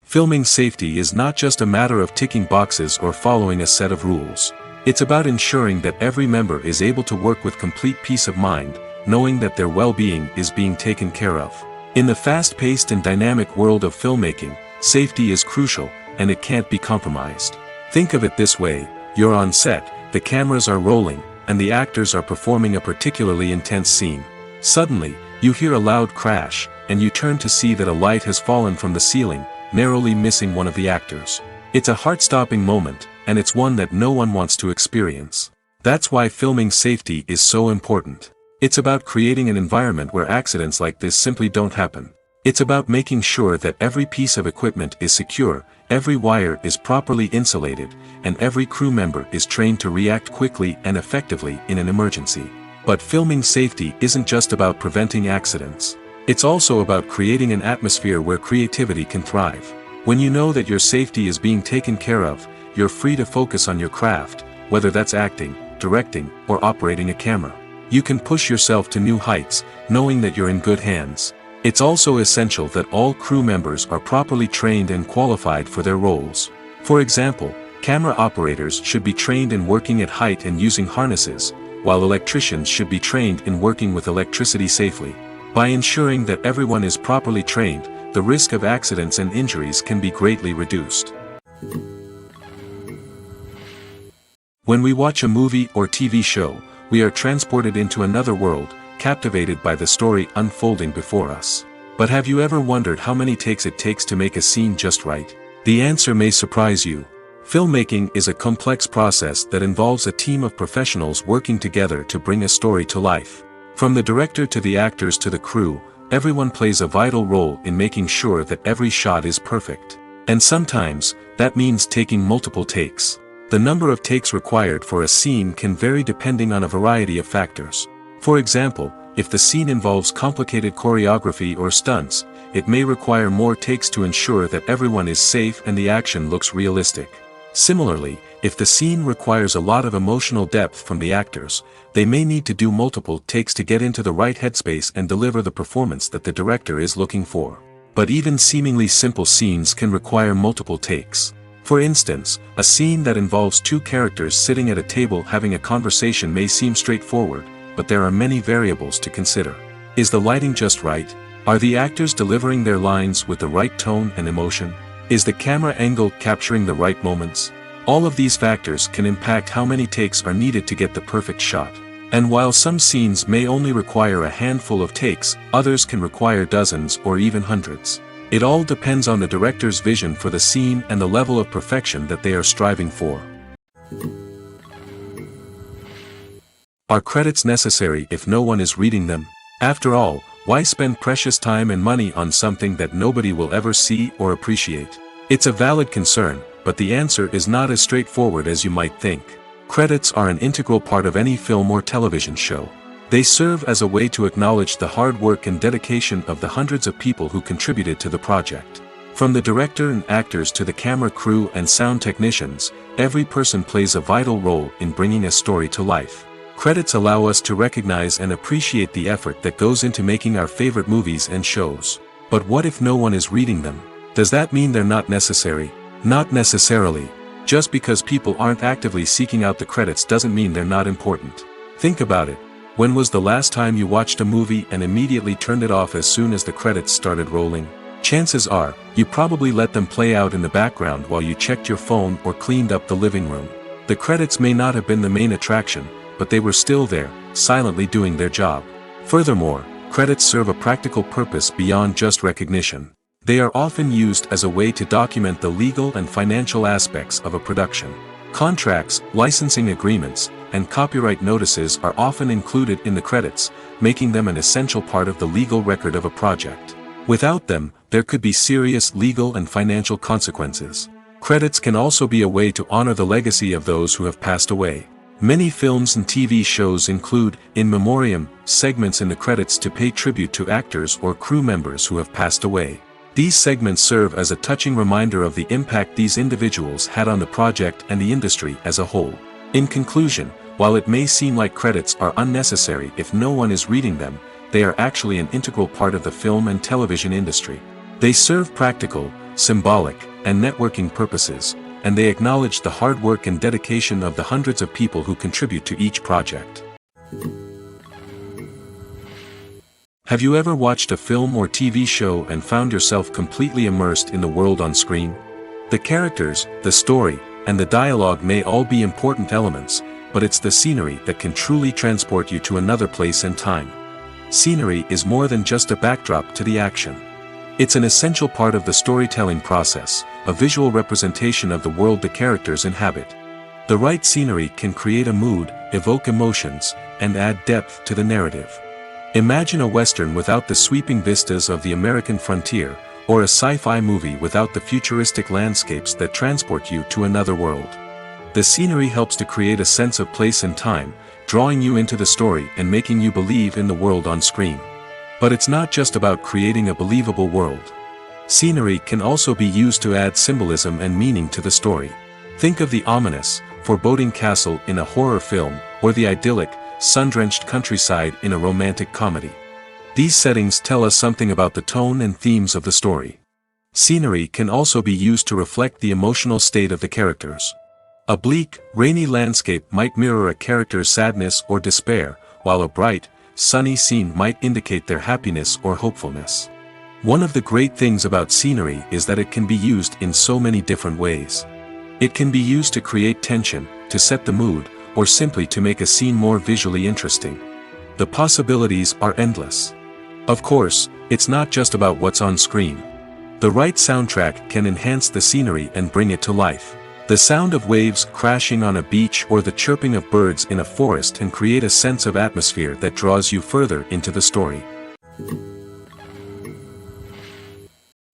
Filming safety is not just a matter of ticking boxes or following a set of rules. It's about ensuring that every member is able to work with complete peace of mind, knowing that their well-being is being taken care of. In the fast-paced and dynamic world of filmmaking, safety is crucial, and it can't be compromised. Think of it this way: you're on set, the cameras are rolling, and the actors are performing a particularly intense scene. Suddenly, you hear a loud crash, and you turn to see that a light has fallen from the ceiling, narrowly missing one of the actors. It's a heart-stopping moment, and it's one that no one wants to experience. That's why filming safety is so important. It's about creating an environment where accidents like this simply don't happen. It's about making sure that every piece of equipment is secure, every wire is properly insulated, and every crew member is trained to react quickly and effectively in an emergency. But filming safety isn't just about preventing accidents. It's also about creating an atmosphere where creativity can thrive. When you know that your safety is being taken care of, you're free to focus on your craft, whether that's acting, directing, or operating a camera. You can push yourself to new heights, knowing that you're in good hands. It's also essential that all crew members are properly trained and qualified for their roles. For example, camera operators should be trained in working at height and using harnesses, while electricians should be trained in working with electricity safely. By ensuring that everyone is properly trained, the risk of accidents and injuries can be greatly reduced. When we watch a movie or TV show, we are transported into another world, captivated by the story unfolding before us. But have you ever wondered how many takes it takes to make a scene just right? The answer may surprise you. Filmmaking is a complex process that involves a team of professionals working together to bring a story to life. From the director to the actors to the crew, everyone plays a vital role in making sure that every shot is perfect. And sometimes, that means taking multiple takes. The number of takes required for a scene can vary depending on a variety of factors. For example, if the scene involves complicated choreography or stunts, it may require more takes to ensure that everyone is safe and the action looks realistic. Similarly, if the scene requires a lot of emotional depth from the actors, they may need to do multiple takes to get into the right headspace and deliver the performance that the director is looking for. But even seemingly simple scenes can require multiple takes. For instance, a scene that involves two characters sitting at a table having a conversation may seem straightforward, but there are many variables to consider. Is the lighting just right? Are the actors delivering their lines with the right tone and emotion? Is the camera angle capturing the right moments? All of these factors can impact how many takes are needed to get the perfect shot. And while some scenes may only require a handful of takes, others can require dozens or even hundreds. It all depends on the director's vision for the scene and the level of perfection that they are striving for. Are credits necessary if no one is reading them? After all, why spend precious time and money on something that nobody will ever see or appreciate? It's a valid concern, but the answer is not as straightforward as you might think. Credits are an integral part of any film or television show. They serve as a way to acknowledge the hard work and dedication of the hundreds of people who contributed to the project. From the director and actors to the camera crew and sound technicians, every person plays a vital role in bringing a story to life. Credits allow us to recognize and appreciate the effort that goes into making our favorite movies and shows. But what if no one is reading them? Does that mean they're not necessary? Not necessarily. Just because people aren't actively seeking out the credits doesn't mean they're not important. Think about it. When was the last time you watched a movie and immediately turned it off as soon as the credits started rolling? Chances are, you probably let them play out in the background while you checked your phone or cleaned up the living room. The credits may not have been the main attraction, but they were still there, silently doing their job. Furthermore, credits serve a practical purpose beyond just recognition. They are often used as a way to document the legal and financial aspects of a production. Contracts, licensing agreements, and copyright notices are often included in the credits, making them an essential part of the legal record of a project. Without them, there could be serious legal and financial consequences. Credits can also be a way to honor the legacy of those who have passed away. Many films and TV shows include, in memoriam, segments in the credits to pay tribute to actors or crew members who have passed away. These segments serve as a touching reminder of the impact these individuals had on the project and the industry as a whole. In conclusion, while it may seem like credits are unnecessary if no one is reading them, they are actually an integral part of the film and television industry. They serve practical, symbolic, and networking purposes, and they acknowledge the hard work and dedication of the hundreds of people who contribute to each project. Have you ever watched a film or TV show and found yourself completely immersed in the world on screen? The characters, the story, and the dialogue may all be important elements, but it's the scenery that can truly transport you to another place and time. Scenery is more than just a backdrop to the action. It's an essential part of the storytelling process, a visual representation of the world the characters inhabit. The right scenery can create a mood, evoke emotions, and add depth to the narrative. Imagine a Western without the sweeping vistas of the American frontier, or a sci-fi movie without the futuristic landscapes that transport you to another world. The scenery helps to create a sense of place and time, drawing you into the story and making you believe in the world on screen. But it's not just about creating a believable world. Scenery can also be used to add symbolism and meaning to the story. Think of the ominous, foreboding castle in a horror film, or the idyllic, sun-drenched countryside in a romantic comedy. These settings tell us something about the tone and themes of the story. Scenery can also be used to reflect the emotional state of the characters. A bleak, rainy landscape might mirror a character's sadness or despair, while a bright, sunny scene might indicate their happiness or hopefulness. One of the great things about scenery is that it can be used in so many different ways. It can be used to create tension, to set the mood, or simply to make a scene more visually interesting. The possibilities are endless. Of course, it's not just about what's on screen. The right soundtrack can enhance the scenery and bring it to life. The sound of waves crashing on a beach or the chirping of birds in a forest can create a sense of atmosphere that draws you further into the story.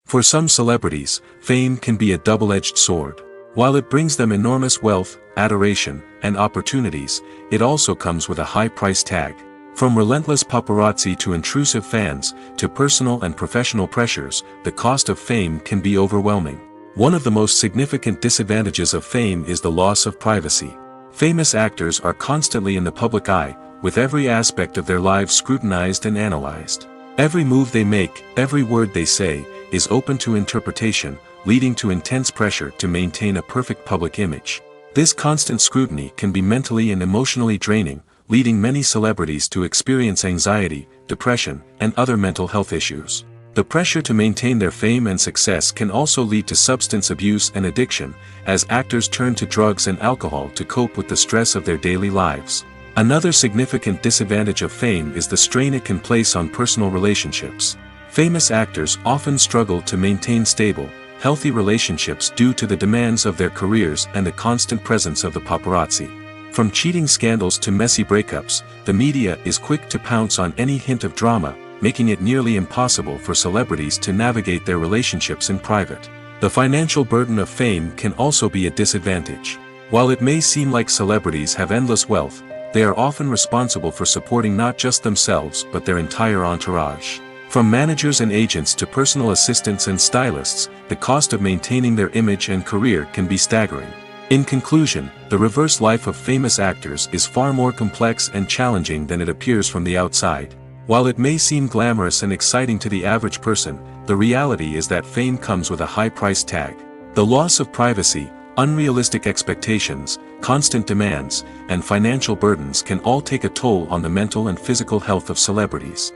For some celebrities, fame can be a double-edged sword. While it brings them enormous wealth, adoration, and opportunities, it also comes with a high price tag. From relentless paparazzi to intrusive fans, to personal and professional pressures, the cost of fame can be overwhelming. One of the most significant disadvantages of fame is the loss of privacy. Famous actors are constantly in the public eye, with every aspect of their lives scrutinized and analyzed. Every move they make, every word they say, is open to interpretation, leading to intense pressure to maintain a perfect public image. This constant scrutiny can be mentally and emotionally draining, leading many celebrities to experience anxiety, depression, and other mental health issues. The pressure to maintain their fame and success can also lead to substance abuse and addiction, as actors turn to drugs and alcohol to cope with the stress of their daily lives. Another significant disadvantage of fame is the strain it can place on personal relationships. Famous actors often struggle to maintain stable, healthy relationships due to the demands of their careers and the constant presence of the paparazzi. From cheating scandals to messy breakups, the media is quick to pounce on any hint of drama, making it nearly impossible for celebrities to navigate their relationships in private. The financial burden of fame can also be a disadvantage. While it may seem like celebrities have endless wealth, they are often responsible for supporting not just themselves but their entire entourage. From managers and agents to personal assistants and stylists, the cost of maintaining their image and career can be staggering. In conclusion, the reverse life of famous actors is far more complex and challenging than it appears from the outside. While it may seem glamorous and exciting to the average person, the reality is that fame comes with a high price tag. The loss of privacy, unrealistic expectations, constant demands, and financial burdens can all take a toll on the mental and physical health of celebrities.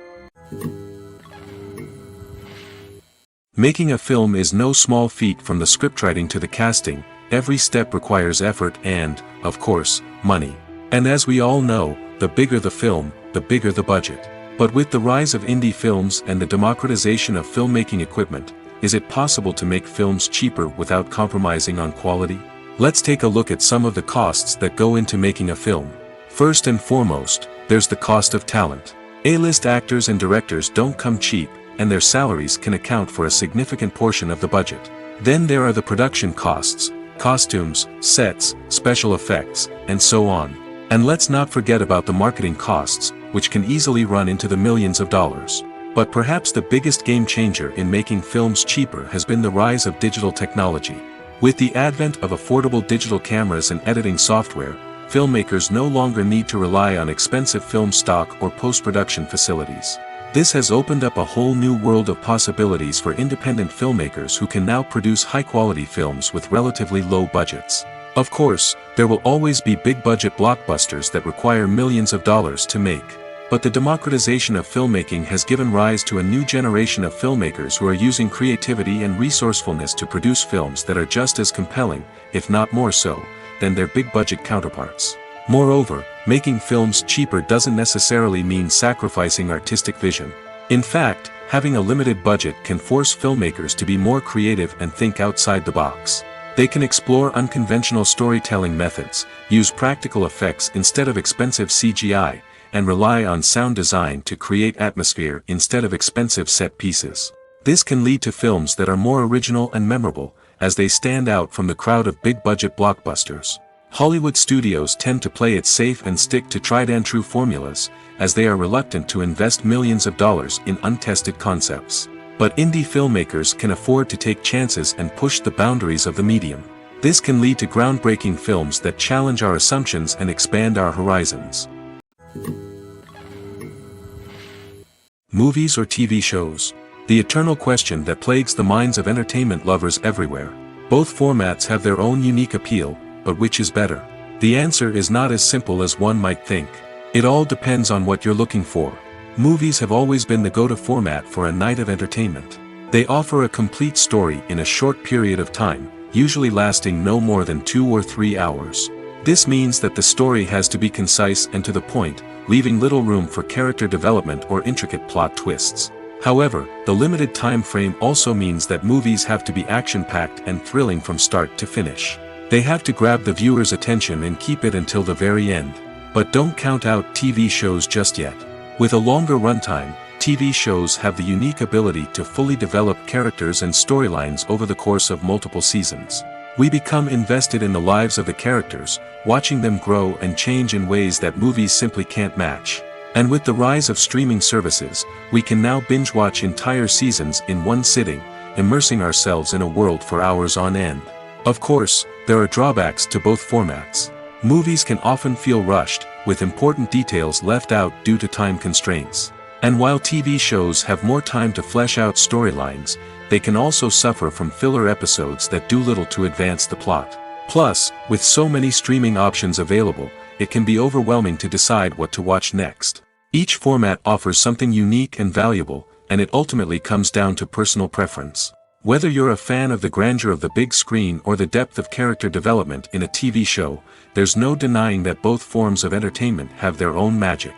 Making a film is no small feat. From the scriptwriting to the casting, every step requires effort and, of course, money. And as we all know, the bigger the film, the bigger the budget. But with the rise of indie films and the democratization of filmmaking equipment, is it possible to make films cheaper without compromising on quality? Let's take a look at some of the costs that go into making a film. First and foremost, there's the cost of talent. A-list actors and directors don't come cheap, and their salaries can account for a significant portion of the budget. Then there are the production costs, costumes, sets, special effects, and so on. And let's not forget about the marketing costs, which can easily run into the millions of dollars. But perhaps the biggest game changer in making films cheaper has been the rise of digital technology. With the advent of affordable digital cameras and editing software, filmmakers no longer need to rely on expensive film stock or post-production facilities. This has opened up a whole new world of possibilities for independent filmmakers who can now produce high-quality films with relatively low budgets. Of course, there will always be big-budget blockbusters that require millions of dollars to make. But the democratization of filmmaking has given rise to a new generation of filmmakers who are using creativity and resourcefulness to produce films that are just as compelling, if not more so, than their big-budget counterparts. Moreover, making films cheaper doesn't necessarily mean sacrificing artistic vision. In fact, having a limited budget can force filmmakers to be more creative and think outside the box. They can explore unconventional storytelling methods, use practical effects instead of expensive CGI, and rely on sound design to create atmosphere instead of expensive set pieces. This can lead to films that are more original and memorable, as they stand out from the crowd of big-budget blockbusters. Hollywood studios tend to play it safe and stick to tried-and-true formulas, as they are reluctant to invest millions of dollars in untested concepts. But indie filmmakers can afford to take chances and push the boundaries of the medium. This can lead to groundbreaking films that challenge our assumptions and expand our horizons. Movies or TV shows? The eternal question that plagues the minds of entertainment lovers everywhere. Both formats have their own unique appeal, but which is better? The answer is not as simple as one might think. It all depends on what you're looking for. Movies have always been the go-to format for a night of entertainment. They offer a complete story in a short period of time, usually lasting no more than 2 or 3 hours. This means that the story has to be concise and to the point, leaving little room for character development or intricate plot twists. However, the limited time frame also means that movies have to be action-packed and thrilling from start to finish. They have to grab the viewer's attention and keep it until the very end. But don't count out TV shows just yet. With a longer runtime, TV shows have the unique ability to fully develop characters and storylines over the course of multiple seasons. We become invested in the lives of the characters, watching them grow and change in ways that movies simply can't match. And with the rise of streaming services, we can now binge-watch entire seasons in one sitting, immersing ourselves in a world for hours on end. Of course, there are drawbacks to both formats. Movies can often feel rushed, with important details left out due to time constraints. And while TV shows have more time to flesh out storylines, they can also suffer from filler episodes that do little to advance the plot. Plus, with so many streaming options available, it can be overwhelming to decide what to watch next. Each format offers something unique and valuable, and it ultimately comes down to personal preference. Whether you're a fan of the grandeur of the big screen or the depth of character development in a TV show, there's no denying that both forms of entertainment have their own magic.